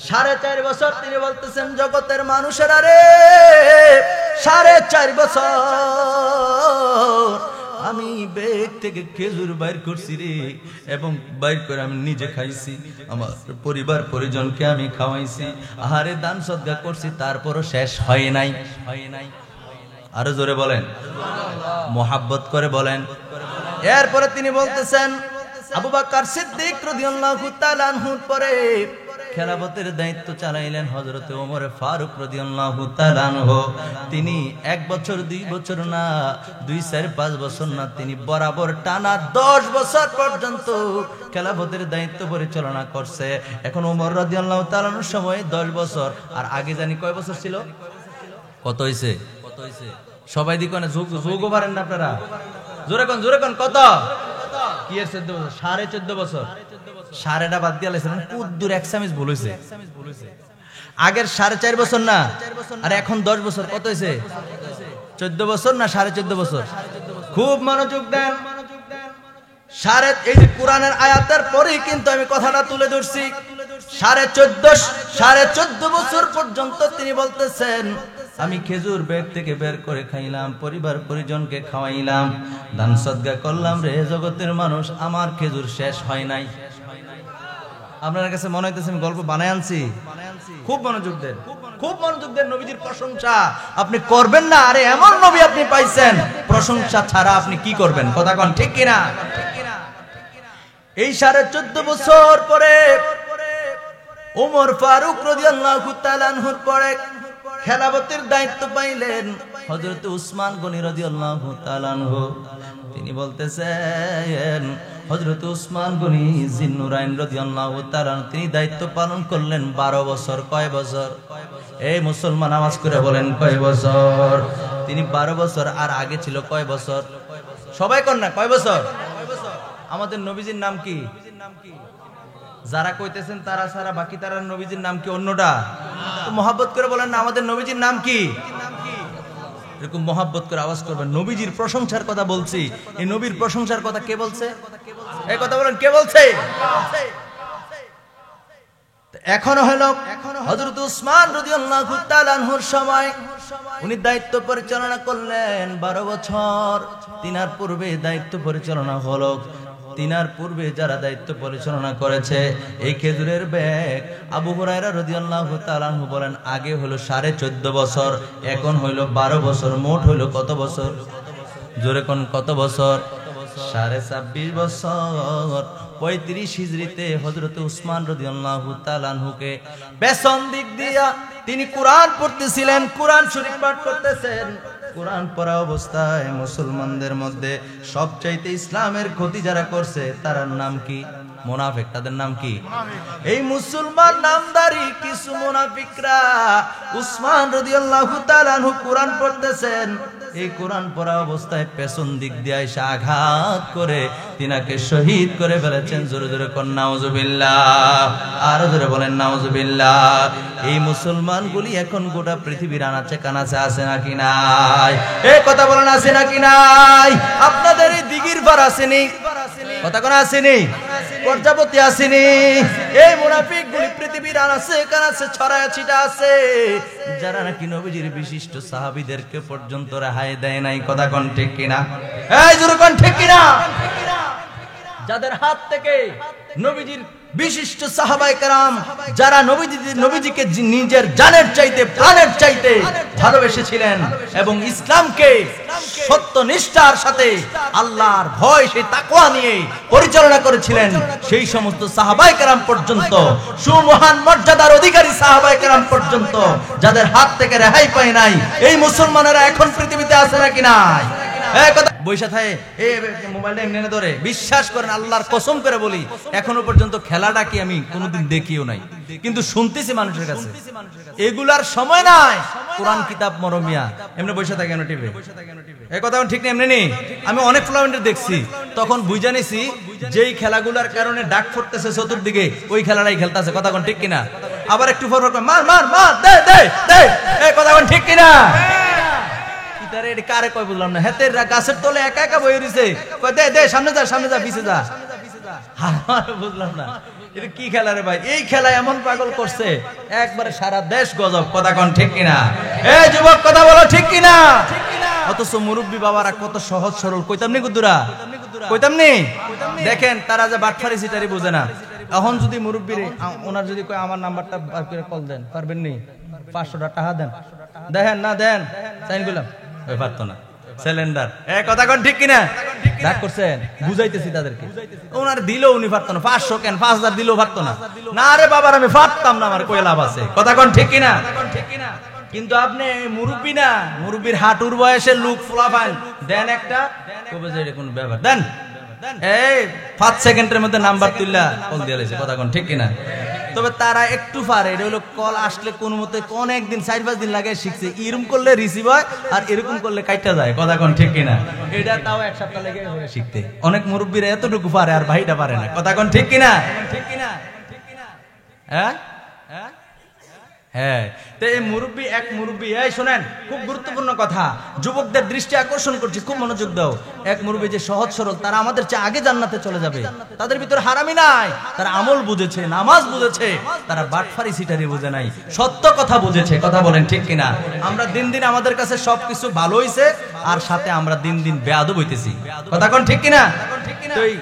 4.5 বছর। তিনি বলতেছেন, জগতের মানুষেরা রে, 4.5 বছর আমি ব্যাগ থেকে খেজুর বাইর করছি রে, এবং বাইর করে আমি নিজে খাইছি, আমার পরিবার পরিজনকে আমি খাওয়াইছি, আহারে দান সদকা করছি, তারপরও শেষ হয় নাই। আরো জোরে বলেন, মোহাব্বত করে বলেন। এরপরে তিনি বলতেছেন, আবু বকর সিদ্দিক রাদিয়াল্লাহু তাআলা আনহুর পরে খেলাফতের দায়িত্ব চালাইলেন হযরতে ওমর ফারুক রাদিয়াল্লাহু তাআলা আনহু। তিনি 1 বছর 2 বছর না, 2, 4, 5 বছর না, তিনি বরাবর টানা 10 বছর পর্যন্ত খেলাফতের দায়িত্ব পরিচালনা করছে। এখন ওমর রাদিয়াল্লাহু তাআলা আনহুর সময় 10 বছর, আর আগে জানি কয় বছর ছিল? কত হইছে? সবাই দিকে যোগ পারেন না আপনারা? জোরে কোন কত? কি এর 14 বছর? 14.5 বছর। 4.5 বাদ দিয়া লাইছেন, কুদ্দুর এক সামিজ ভুল হইছে। আগের 4.5 বছর না, আর এখন 10 বছর। কত হইছে? 14 বছর না 14.5 বছর? খুব মনোযোগ দেন। এই যে কোরআনের আয়াতের পরেই কিন্তু আমি কথাটা তুলে ধরছি। 14.5 বছর পর্যন্ত তিনি বলতেছেন, আমি খেজুর ব্যাগ থেকে বের করে খাইলাম, পরিবার পরিজনকে খাওয়াইলাম, দান সদকা করলাম রে জগতের মানুষ, আমার খেজুর শেষ হয় নাই। আপনার কাছে মনে হইতেছে আমি গল্প বানায় আনছি? খুব মনোযোগ দেন। খুব মনোযোগ দেন, নবীজির প্রশংসা আপনি করবেন না। আরে এমন নবী আপনি পাইছেন, প্রশংসা ছাড়া আপনি কি করবেন? কথা কোন ঠিক কিনা? এই 14.5 বছর পরে ওমর ফারুক রাদিয়াল্লাহু তাআলা আনহুর পরে খেলাফতের দায়িত্ব পাইলেন হযরত উসমান গনি রাদিয়াল্লাহু তাআলা আনহু। তিনি বলতেছেন হযরত উসমান গনি জিন্নুরাইন রাদিয়াল্লাহু তাআলা তিনি দায়িত্ব পালন করলেন 12 বছর। কয় বছর? এই মুসলমান আওয়াজ করে বলেন কয় বছর? তিনি 12 বছর। আর আগে ছিল কয় বছর? সবাই কোন না কয় বছর? আমাদের নবীজির নাম কি? যারা কইতেছেন তারা সারা, বাকি তারা নবীজির নাম কি অন্যটা? তো মহব্বত করে বলেন না আমাদের নবীজির নাম কি? এরকম মহব্বত করে আওয়াজ করবেন। নবীজির প্রশংসার কথা বলছি। এই নবীর প্রশংসার কথা কে বলছে? এই কথা বলেন কে বলছে? এখনো হলো হযরত উসমান রাদিয়াল্লাহু তাআলা আনহুর সময় উনি দায়িত্ব পরিচালনা করলেন 12 বছর। তিনার পূর্বে দায়িত্ব পরিচালনা হলো, তিনার পূর্বে যারা দায়িত্ব পরিচালনা করেছে এই খেজুরের ব্যাগ আবু হুরায়রা রাদিয়াল্লাহু তাআলা আনহু বলেন আগে হলো 14.5 বছর, এখন হইল 12 বছর। মোট হইল কত বছর? জোরে কোন কত বছর? 26.5 বছর। 35 হিজরিতে হযরত উসমান রাদিয়াল্লাহু তাআলা আনহুকে পেছন দিক দিয়া তিনি কোরআন পড়তেছিলেন, কোরআন শরীফ পাঠ করতেছেন। কোরআন পড়া অবস্থায় মুসলমানদের মধ্যে সবচাইতে ইসলামের ক্ষতি যারা করছে তার নাম কি? মুনাফিক। তাদের নাম কি? এই মুসলমান নামদারি কিছু মুনাফিকরা উসমান রাদিয়াল্লাহু তাআলা আনহু কোরআন পড়তেছেন, এই কোরআন পড়া অবস্থায় পেছন দিক দিয়ে এসে আঘাত করে তিনাকে শহীদ করে ফেলেছেন। জোরে জোরে কোন নাউজুবিল্লাহ, আরো জোরে বলেন নাউজুবিল্লাহ। এই মুসলমানগুলি এখন গোটা পৃথিবীর আনাচে কানাচে আছে নাকি নাই? এই কথা বলেন আছে নাকি নাই? আপনাদের এই দিঘির পার আসেনি? কথা কোন আসেনি? পর্যাবতী আসেনি? এই মুনাফিকগুলি পৃথিবীর আনাচে কানাচে ছড়ায় ছিটা আছে, যারা নাকি নবীজির বিশিষ্ট সাহাবীদেরকে পর্যন্ত রেহাই দেয় নাই। কথা কোন ঠিক কিনা? এই জোরে কোন ঠিক কিনা? যাদের হাত থেকে নবীজির বিশিষ্ট সাহাবায়ে কেরাম যারা নবীজিকে নিজের জানের চাইতে প্রাণের চাইতে ভালোবেসেছিলেন এবং ইসলামকে সত্য নিষ্ঠার সাথে আল্লাহর ভয় সেই তাকওয়া নিয়ে পরিচালনা করেছিলেন, সেই সমস্ত সাহাবায়ে কেরাম পর্যন্ত, সুমহান মর্যাদার অধিকারী সাহাবায়ে কেরাম পর্যন্ত যাদের হাত থেকে রেহাই পায় নাই, এই মুসলমানেরা এখন পৃথিবীতে আছে নাকি নাই? বৈশা থাকে এই মোবাইলটা এমনি ধরে। বিশ্বাস করেন আল্লাহর কসম করে বলি এখনো পর্যন্ত খেলাটা কি আমি কোনোদিন দেখিও নাই, কিন্তু শুনতেছি মানুষের কাছে। এগুলার সময় নাই। কোরআন কিতাব মরমিয়া এমনি বৈশা থাকে কেন টিভি? এই কথা ঠিক না? এমনি নেই। আমি অনেক টুর্নামেন্টে দেখছি, তখন বুঝা নিছি যেই খেলাগুলার কারণে ডাক ফুটতেছে চতুর্দিকে ওই খেলাটাই খেলতেছে। কথা কোন ঠিক কিনা? আবার একটু ফর মার মার মার দে দে দে, এই কথা কোন ঠিক কিনা? কারে কয় বুঝলাম না। হেতের গাছের তলে একা একা বই রইছে, কয় দে দে সামনে যা সামনে যা পিছে যা। বুঝলাম না এটা কি খেলা রে ভাই? এই খেলা এমন পাগল করছে একবারে সারা দেশ গজব। কথা কোন ঠিক কিনা? এই যুবক কথা বলো ঠিক কিনা? অথচ মুরব্বী বাবারা কত সহজ সরল। কইতাম নি গুদ্দুরা? কইতাম নি? দেখেন তারা যে বাটফারি সিটারি বুঝে না। এখন যদি মুরব্বীরে ওনার যদি কয় আমার নাম্বারটা কল দেন, পারবেন নি? 500 টাকা দেন, দেখেন না দেন সাইন করলাম পারতো না সিলিন্ডার। কথা কোন ঠিক কিনা? ডাক করছেন বুঝাইতেছি তাদেরকে, ওনার দিলেও উনি পারতো না। 500 কেন 5000 দিলেও পারতো না। না রে বাবার আমি পারতাম না, আমার কই লাভ আছে? কথা কোন ঠিক কিনা? কিন্তু আপনি মুরব্বী না, মুরব্বীর হাঁটুর বয়সের লোক ফলাফান দেন একটা, কবে যে কোন ব্যাপার দেন, এই 5 সেকেন্ডের মধ্যে নাম্বার তুললা কল দিয়ে লাইছে। কথা কোন ঠিক কিনা? তবে তারা একটু পারে, এটা হলো কল আসলে কোন মতে অনেকদিন 4-5 দিন লাগে শিখছে। এরকম করলে রিসিভ হয় আর এরকম করলে কাইটা যায়। কথা কোন ঠিক কিনা? এটা তাও 1 সপ্তাহ লেগে শিখতে। অনেক মুরব্বীরা এতটুকু পারে আর ভাইটা পারে না। কথা কোন ঠিক কিনা? ঠিক কিনা? হ্যাঁ হ্যাঁ। তো এই মুরব্বী এক মুরব্বী, এই শোনেন খুব গুরুত্বপূর্ণ কথা, যুবকদের দৃষ্টি আকর্ষণ করছি, খুব মনোযোগ দাও। এক মুরব্বী যে সহজ সরল, তারা আমাদের চেয়ে আগে জান্নাতে চলে যাবে। তাদের ভিতর হারামি নাই, তারা আমল বুঝেছে, নামাজ বুঝেছে, তারা বাটফারি সিটারি বুঝে নাই, সত্য কথা বুঝেছে। কথা বলেন ঠিক কিনা? আমরা দিন দিন আমাদের কাছে সবকিছু ভালো হইছে আর সাথে আমরা দিন দিন বেয়াদব হইতেছি। কথা কোন ঠিক কিনা? তো এই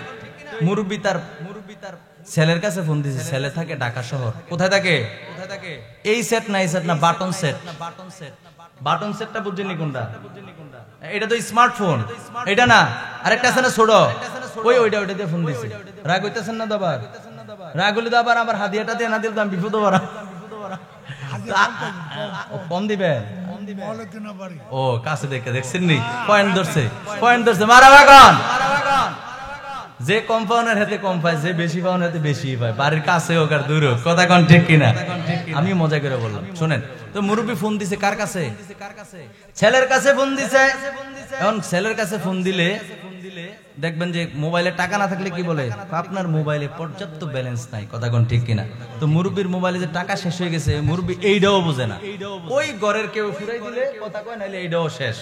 মুরব্বী তার ছেলের কাছে ফোন দিয়েছে। ছেলে থাকে ঢাকা শহর। কোথায় থাকে? এই সেট না, এই সেট না, বাটন সেট। বাটন সেটটা বুঝছেন কোনটা? এটা তো স্মার্টফোন, এটা না। আরেকটা আছে না ছোট, ওইটা দিয়ে ফোন দিছে। রাগ হইতেছেন না দাবার? রাগ হলে তো আবার আমার হাদিয়াটা দিয়ে না দিলে তো আমি বিপদ হবো। কম দিবেন? ও কাছে দেখে দেখছেন নি, পয়েন্ট ধরছে, মারা বাগান। যে কম পাওয়ার হাতে কম পায়, যে বেশি পাওয়ার হাতে বেশি পায়, বাড়ির কাছে হোক আর দূর হোক। কথা কোন ঠিক কিনা? আমি মজা করে বললাম, শোনেন তো। মুরব্বী ফোন দিছে কার কাছে? ছেলের কাছে ফোন দিছে। এখন ছেলের কাছে ফোন দিলে দেখবেন যে মোবাইলে টাকা না থাকলে কি বলে, আপনার মোবাইলে পর্যাপ্ত ব্যালেন্স নাই। কথা কোন ঠিক কিনা? তো মুরব্বীর মোবাইলে যে টাকা শেষ হয়ে গেছে, মুরব্বী এইটাও বুঝে না। ওই ঘরের কেউ ফুরাই দিলে কথা কয়, নাইলে এইটাও শেষ,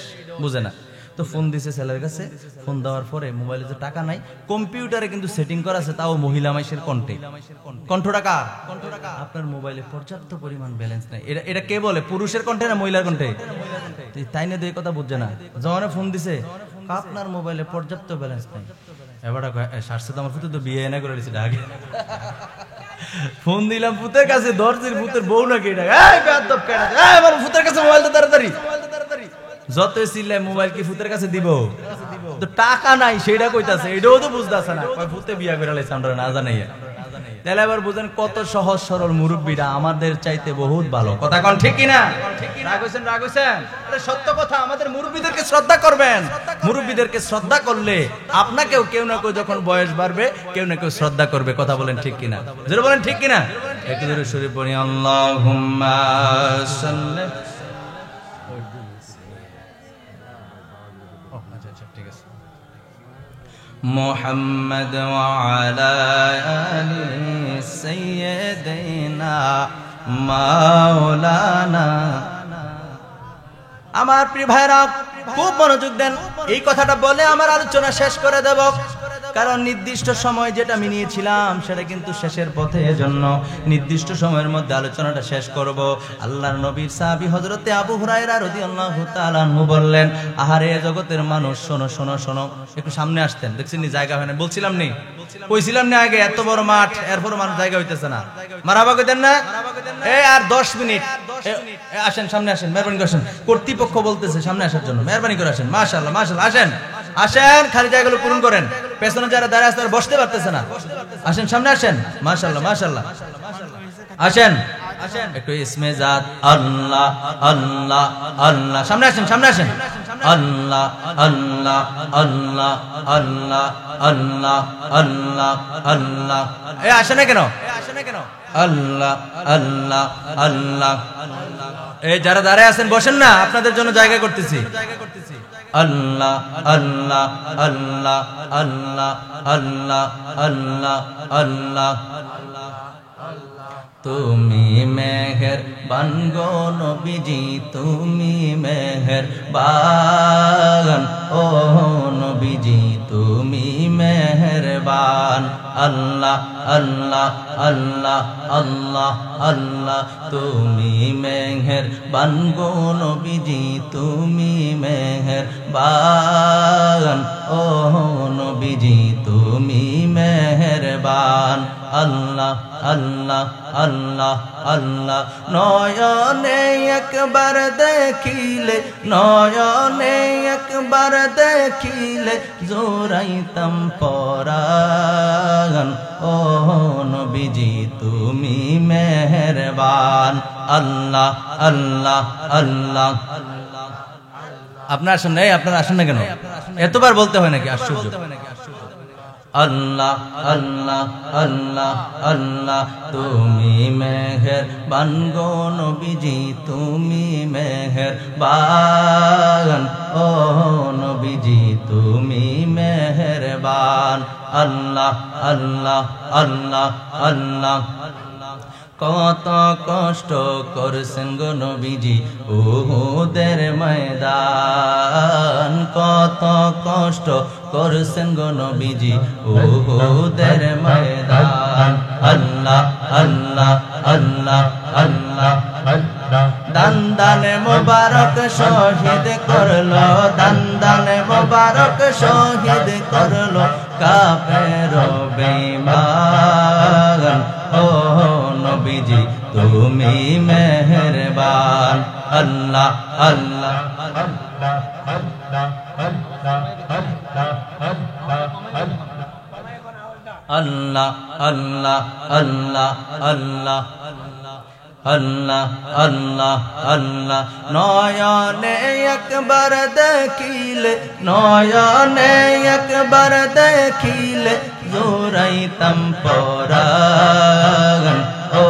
বুঝে না। তো ফোন দিছে ছেলের কাছে। ফোন দেওয়ার পরে মোবাইলে যে টাকা নাই, কম্পিউটারে কিন্তু সেটিং করা আছে, তাও মহিলা মাইসের কণ্ঠে। কণ্ঠটা কার? আপনার মোবাইলে পর্যাপ্ত পরিমাণ ব্যালেন্স নাই। এটা কে বলে? পুরুষের কণ্ঠে না মহিলার কণ্ঠে? তাই না, এই কথা বুঝছে না। যখন ফোন দিছে, আপনার মোবাইলে পর্যাপ্ত ব্যালেন্স নাই। এবার সারছে তো আমার ফুতে তো বিয়ে না করে দিচ্ছে আগে। ফোন দিলাম ফুতের কাছে, দরজির ফুতের বউ নাকি এটা? আমার ফুতের কাছে মোবাইলটা তাড়াতাড়ি। যত চিল্লায় মোবাইল কি ফুতের কাছে দিব? তো টাকা নাই সেটা কইতাছে, এটাও তো বুঝতেছে না। ফুতে বিয়া করে লাইছে আমরা না জানাই। তাহলে আবার বুঝেন কত সহজ সরল মুরব্বীরা আমাদের চাইতে বহুত ভালো। কথা কোন ঠিক কিনা? রাগ হইছেন? সত্য কথা। আমাদের মুরব্বীদেরকে শ্রদ্ধা করবেন। মুরব্বীদেরকে শ্রদ্ধা করলে আপনাকেও কেউ না কেউ যখন বয়স বাড়বে, কেউ না কেউ শ্রদ্ধা করবে। কথা বলেন ঠিক কিনা? জোরে বলেন ঠিক কিনা? একটু জোরে শরীফ পড়ি, আল্লাহুম্মা সাল্লি। মুহাম্মদ ওয়া আলা আলি সাইয়্যিদিনা মাওলানা। আমার প্রিয় ভাইরা খুব মনোযোগ দেন, এই কথাটা বলে আমার আলোচনা শেষ করে দেব। কারণ নির্দিষ্ট সময় যেটা আমি নিয়েছিলাম সেটা কিন্তু শেষের পথে, এজন্য নির্দিষ্ট সময়ের মধ্যে আলোচনাটা শেষ করব। আল্লাহর নবীর সাহাবী হযরতে আবু হুরায়রা রাদিয়াল্লাহু তাআলা আনহু বললেন, আহারে জগতের মানুষ, শোনো শোনো শোনো। একটু সামনে আসতেন, দেখছেন নি জায়গা হয় না? বলছিলাম নি, কইছিলাম না আগে, এত বড় মাঠ, এরপর মানুষ জায়গা হইতেছে না। মারহাবা কইতেন না? আর 10 মিনিট আসেন, সামনে আসেন, মেহরবানি করে আসেন। কর্তৃপক্ষ বলতেছে সামনে আসার জন্য, মেহরবানি করে আসেন। মাশাআল্লাহ মাশাআল্লাহ, আসেন, খালি জায়গাগুলো পূরণ করেন। পেছনে যারা দাঁড়ায় আছে তারা বসতে পারতেছে না, আসেন, সামনে আসেন। মাশাআল্লাহ মাশাআল্লাহ, আসেন একটু। ইসমে জাত আল্লাহ আল্লাহ আল্লাহ, সামনে আসেন, আল্লাহ আল্লাহ আল্লাহ আল্লাহ আল্লাহ আল্লাহ আল্লাহ। আসে না কেন? আল্লাহ আল্লাহ আল্লাহ। যারা দাঁড়ায় আছেন বসেন না, আপনাদের জন্য জায়গা করতেছি। আল্লাহ আল্লাহ আল্লাহ আল্লাহ আল্লাহ আল্লাহ আল্লাহ। তুমি মেহেরবান গো নবীজি, তুমি মেহেরবান ও নবীজি, তুমি মেহেরবান। আল্লাহ আল্লাহ আল্লাহ আল্লাহ আল্লাহ, তুমি মেহেরবান গো নবীজি, তুমি মেহেরবান ও নবীজি, তুমি মেহেরবান। আল্লাহ আল্লাহ আল্লাহ আল্লাহ। নয়নে একবার দেখিলে, নয়নে একবার দেখিলে, জোড়াইতাম পরাণ ও নবীজি, তুমি মেহেরবান। আল্লাহ আল্লাহ আল্লাহ। আপনার আসেন না, আপনার আসেন না কেন? এতবার বলতে হয় নাকি? আশ্চর্য। আল্লাহ আল্লাহ আল্লাহ আল্লাহ, তুমি মেহেরবান গো নবীজি, তুমি মেহেরবান ও নবীজি, তুমি মেহেরবান। আল্লাহ আল্লাহ আল্লাহ আল্লাহ। কত কষ্ট করছেন গো নবীজি উহুদের ময়দান, কত কষ্ট করছেন গো নবীজি উহুদের ময়দান। আল্লাহ আল্লাহ আল্লাহ আল্লাহ আল্লাহ। দান দানে মোবারক শহীদ করলো, দান দানে মোবারক শহীদ করলো কাফের বেঈমান ও নবীজি, তুমি মেহেরবান আল্লাহ আল্লাহ আল্লাহ আল্লাহ আল্লাহ আল্লাহ আল্লাহ আল্লাহ আল্লাহ নয়নে একবার দেখিলে নয়নে একবার দেখিলে জোরাইতাম পরাণ ও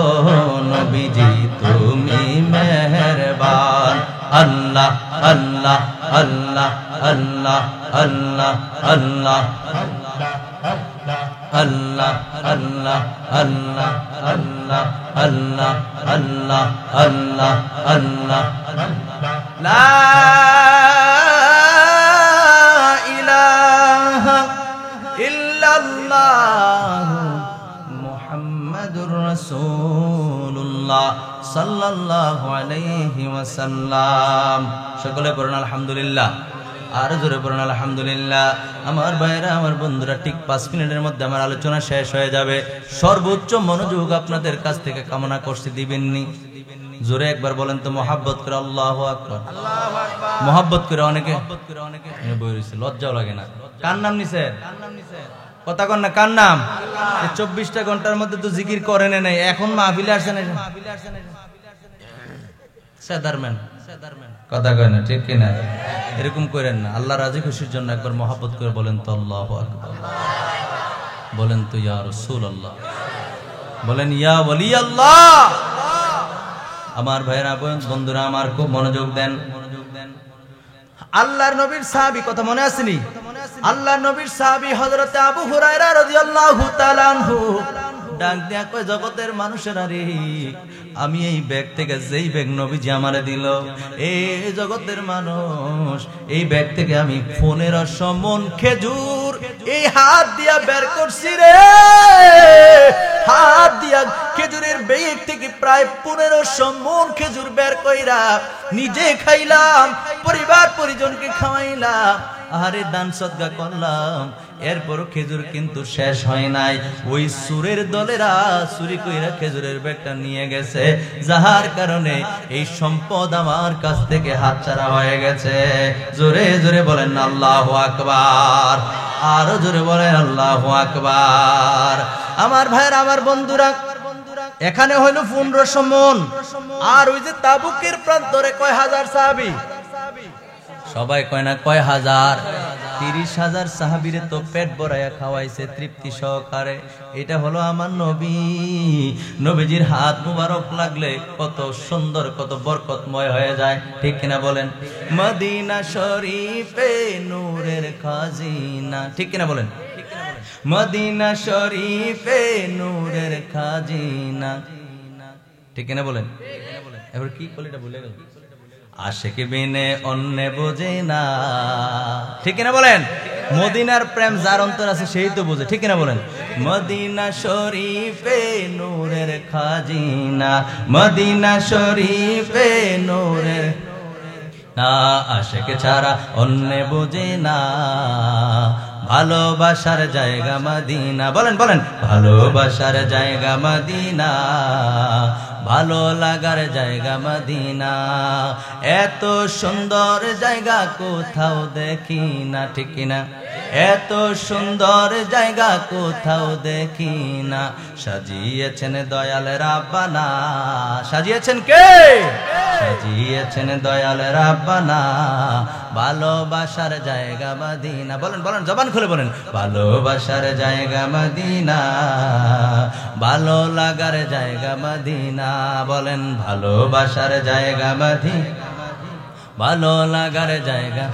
নবীজি তুমি মেহেরবান আল্লাহ আল্লাহ আল্লাহ আল্লাহ আল্লাহ আল্লাহ আল্লাহ আল্লাহ আল্লাহ আল্লাহ আল্লাহ আল্লাহ আল্লাহ আল্লাহ লা ইলাহা ইল্লাল্লাহ মুহাম্মাদুর রাসূলুল্লাহ সাল্লাল্লাহু আলাইহি ওয়াসাল্লাম। সকলে পড়ুন আলহামদুলিল্লাহ, আর জোরে পড়ুন আলহামদুলিল্লাহ। আমার ভাইরা আমার বন্ধুরা, ঠিক 5 মিনিটের মধ্যে আমার আলোচনা শেষ হয়ে যাবে। সর্বোচ্চ মনোযোগ আপনাদের কাছ থেকে কামনা করছি, দিবেননি? জোরে একবার বলেন তো মহাব্বত করে আল্লাহু আকবার। মহাব্বত করে অনেকে বই রয়েছে, লজ্জাও লাগে না। কার নাম নিছে? কথা কন না, কার নাম? 24টা ঘন্টার মধ্যে তো জিকির করেন নাই, এখন মাহফিলে আসেন সেদারম্যান। কথা কয় না, ঠিক কিনা? এরকম করেন না। আল্লাহ রাজি খুশির জন্য একবার মহাব্বত করে বলেন তো আল্লাহু আকবার, বলেন তো ইয়া রাসূলুল্লাহ, বলেন ইয়া ওলি আল্লাহ। আমার ভাইরা বন্ধুরা আমার, খুব মনোযোগ দেন। আল্লাহর নবীর সাহাবী কথা মনে আসেনি? আল্লাহর নবীর সাহাবী হযরতে আবু হুরায়রা রাদিয়াল্লাহু তাআলা আনহু ডাক দিয়া কয়, জগতের মানুষেরা রে, আমি এই ব্যাগ থেকে যেই ব্যাগ নবীজি আমারে দিল, এই জগতের মানুষ, এই ব্যাগ থেকে আমি 1500 মণ খেজুর এই হাত দিয়া বের করছি রে। হাত দিয়া খেজুরের ব্যাগ থেকে প্রায় 1500 মণ খেজুর বের কইরা নিজে খাইলাম, পরিবার পরিজনকে খাওয়াইলাম, আহারে দান সদকা করলাম। এরপর খেজুর কিন্তু শেষ হয় নাই। ওই সুরের দলেরা চুরি কইরা খেজুরের ব্যাগটা নিয়ে গেছে, যাহার কারণে এই সম্পদ আমার কাছ থেকে হাতছাড়া হয়ে গেছে। জোরে জোরে বলেন আল্লাহু আকবার, আরো জোরে বলেন আল্লাহু আকবার। আমার ভাইরা আমার বন্ধুরা, এখানে হইল 1500 মণ, আর ওই যে তাবুকের প্রান্তরে কয় হাজার সাহাবী, সবাই কয় না কয় হাজার? 30,000 সাহাবীরে তো পেট ভরাইয়া খাওয়াইছে তৃপ্তি সহকারে। এটা হলো আমার নবী। নবীজির হাত মুবারক লাগলে কত সুন্দর, কত বরকতময় হয়ে যায়, ঠিক কিনা বলেন? মদিনা শরীফে নূরের খাজিনা, ঠিক কিনা বলেন? মদিনা শরীফে নূরের খাজিনা, ঠিক কিনা বলেন? এবার কি কলিটা ভুলে গেল? আশিক বিনে অন্য বোঝে না, ঠিক কিনা বলেন? মদিনার প্রেম যার অন্তর আছে সেই তো বোঝে, ঠিক কিনা বলেন? মদিনা শরীফে নূরের খাজিনা, মদিনা শরীফে নূরের না, আশিক ছাড়া অন্য বোঝে না, ভালোবাসার জায়গা মদিনা। বলেন বলেন, ভালোবাসার জায়গা মদিনা, ভালো লাগার জায়গা মদিনা। এত সুন্দর জায়গা কোথাও দেখি না, ঠিক কিনা? এত সুন্দর জায়গা কোথাও দেখি না। সাজিয়েছেন দয়াল রাব্বানা, সাজিয়েছেন কে? সাজিয়েছেন দয়াল রাব্বানা, ভালোবাসার জায়গা মদিনা। বলেন বলেন, জবান খুলে বলেন, ভালোবাসার জায়গা মদিনা, ভালো লাগার জায়গা মদিনা। বলেন, ভালোবাসার জায়গা মদিনা, ভালো লাগার জায়গা।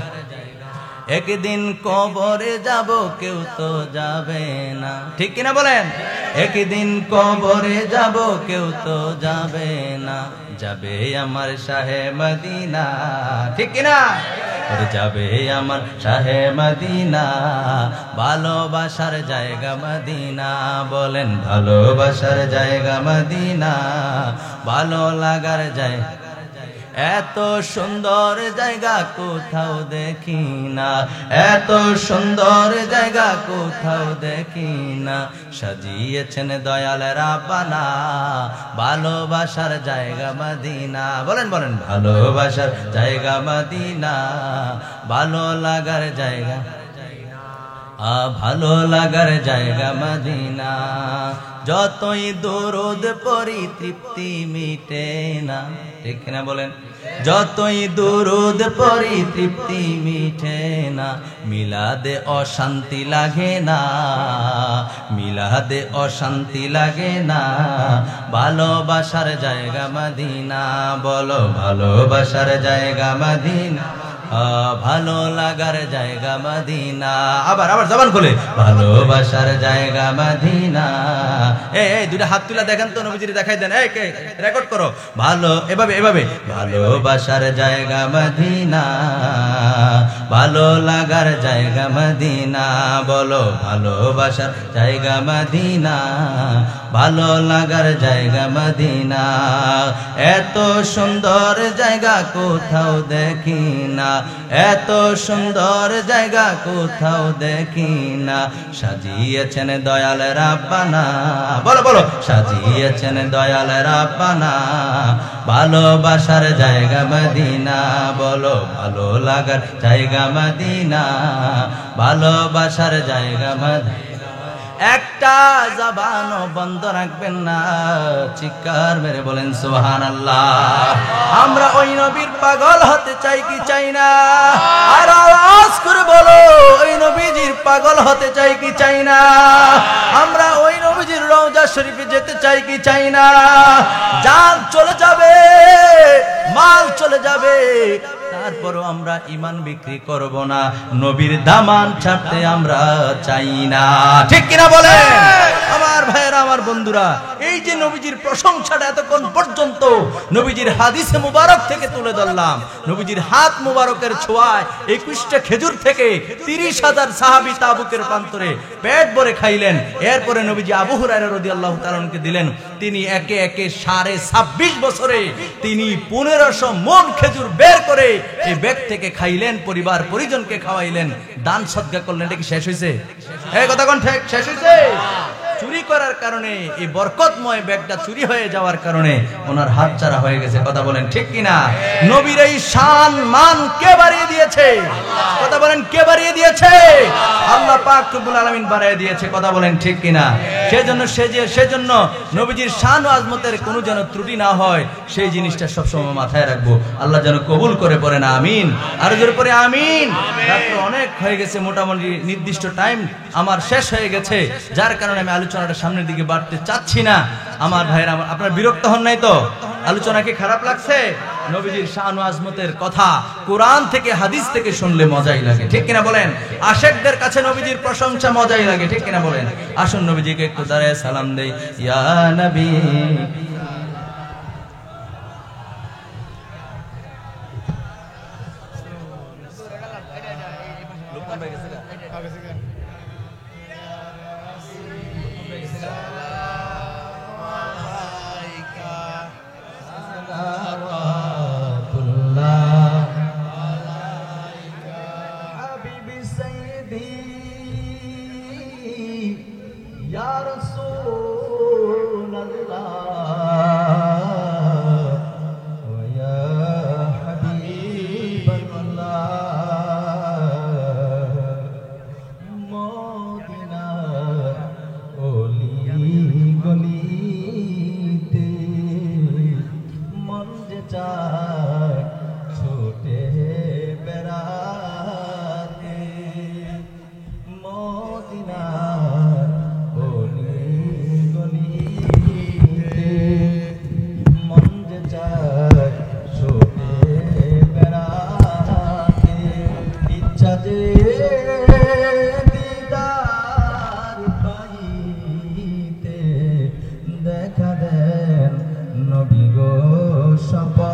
একদিন কবরে যাব, কেউ তো যাবে না, ঠিক কিনা বলেন? একদিন কবরে যাব, কেউ তো যাবে না, যাবে আমার শাহে মদিনা, ঠিক কিনা? যাবে আমার শাহে মদিনা, ভালোবাসার জায়গা মদিনা। বলেন, ভালোবাসার জায়গা মদিনা, ভালো লাগার জায়গা। এত সুন্দর জায়গা কোথাও দেখি না, এত সুন্দর জায়গা কোথাও দেখি না, সাজিয়েছেন দয়াল রাব্বানা ভালোবাসার জায়গা মদিনা। বলেন বলেন, ভালোবাসার জায়গা মদিনা, ভালো লাগার জায়গা, ভালো লাগার জায়গা মদিনা। যতই দরুদ পড়ি তৃপ্তি মিটে না, ঠিক না বলেন? যতই দরুদ পড়ি তৃপ্তি মিটে না, মিলাদে অশান্তি লাগে না, মিলাদে অশান্তি লাগে না, ভালোবাসার জায়গা মদিনা। বলো ভালোবাসার জায়গা মদিনা, ভালো লাগার জায়গা মদিনা। আবার আবার জবান খুলে, ভালোবাসার জায়গা মদিনা। এই দুইটা হাত তুলে দেখেন তো, নবীজির দেখাই দেন, এই কে রেকর্ড করো, ভালো এভাবে এভাবে, ভালোবাসার জায়গা মদিনা, ভালো লাগার জায়গা মদিনা। বলো ভালোবাসার জায়গা মদিনা, ভালো লাগার জায়গা মদিনা। এত সুন্দর জায়গা কোথাও দেখি না, এত সুন্দর জায়গা কোথাও দেখি না, সাজিয়েছেন দয়াল রাব্বানা। বলো বলো, সাজিয়েছেন দয়াল রাব্বানা ভালোবাসার জায়গা মদিনা। বলো ভালো লাগার জায়গা মদিনা, ভালোবাসার জায়গা মদিনা। একটা জবানও বন্ধ রাখবেন না, চিৎকার মেরে বলেন সুবহানাল্লাহ। আমরা ওই নবীর পাগল হতে চাই কি চাই না? আর আওয়াজ করে বলো, ওই নবীজির পাগল হতে চাই কি চাই না? আমরা ওই নবীজির রওজা শরীফে যেতে চাই কি চাই না? জান চলে যাবে, মাল চলে যাবে, তারপরও আমরা ঈমান বিক্রি করব না, নবীর দামান ছাড়তে আমরা চাই না, ঠিক কিনা বলেন? আমার ভাইয়েরা, আমার বন্ধুরা, এই যে নবীজির প্রশংসাটা এতক্ষণ পর্যন্ত নবীজির হাদিসে মুবারক থেকে তুলে ধরলাম, নবীজির হাত মুবারকের ছোঁয়ায় 21টা খেজুর থেকে 30,000 সাহাবী তাবুকের প্রান্তরে পেট ভরে খাইলেন। এরপরে নবীজি আবু হুরায়রা রাদিয়াল্লাহু তাআলা আনহু দিলেন, তিনি একে একে 26.5 বছরে তিনি 1500 মণ খেজুর বের করে এই ব্যাগ থেকে খাইলেন, পরিবার পরিজনকে খাওয়াইলেন, দান সদকা করলেন। এটা কি শেষ হয়েছে? এই কথা কোন ঠিক শেষ হয়েছে? চুরি করার কারণে, এই বরকতময় ব্যাগটা চুরি হয়ে যাওয়ার কারণে ওনার হাত ছাড়া হয়ে গেছে। কথা বলেন ঠিক কিনা? নবীর এই শান মান কে বাড়িয়ে দিয়েছে? কথা বলেন, কে বাড়িয়ে দিয়েছে? আল্লাহ পাক রব্বুল আলামিন বাড়িয়ে দিয়েছে। কথা বলেন ঠিক কিনা? সেজন্য নবীজির শান ও আজমতের কোনো যেন ত্রুটি না হয়, সেই জিনিসটা সবসময় মাথায় রাখবো। আল্লাহ যেন কবুল করে পড়েন, আমিন। আর জোরে পড়ে আমিন। রাত্র অনেক হয়ে গেছে, মোটামুটি নির্দিষ্ট টাইম আমার শেষ হয়ে গেছে, যার কারণে আমি আলোচনাটা সামনের দিকে বাড়তে চাচ্ছি না। আমার ভাইরা, আপনারা বিরক্ত হন নাই তো? আলোচনা কি খারাপ লাগছে? নবীজির শান ও আজমতের কথা কোরআন থেকে হাদিস থেকে শুনলে মজাই লাগে, ঠিক কিনা বলেন? আশেকদের কাছে নবীজির প্রশংসা মজাই লাগে, ঠিক কিনা বলেন? আসুন নবীজিকে একটু দাঁড়ায় সালাম দেই। ইয়া নবী দেখা দেন নবী গো সপা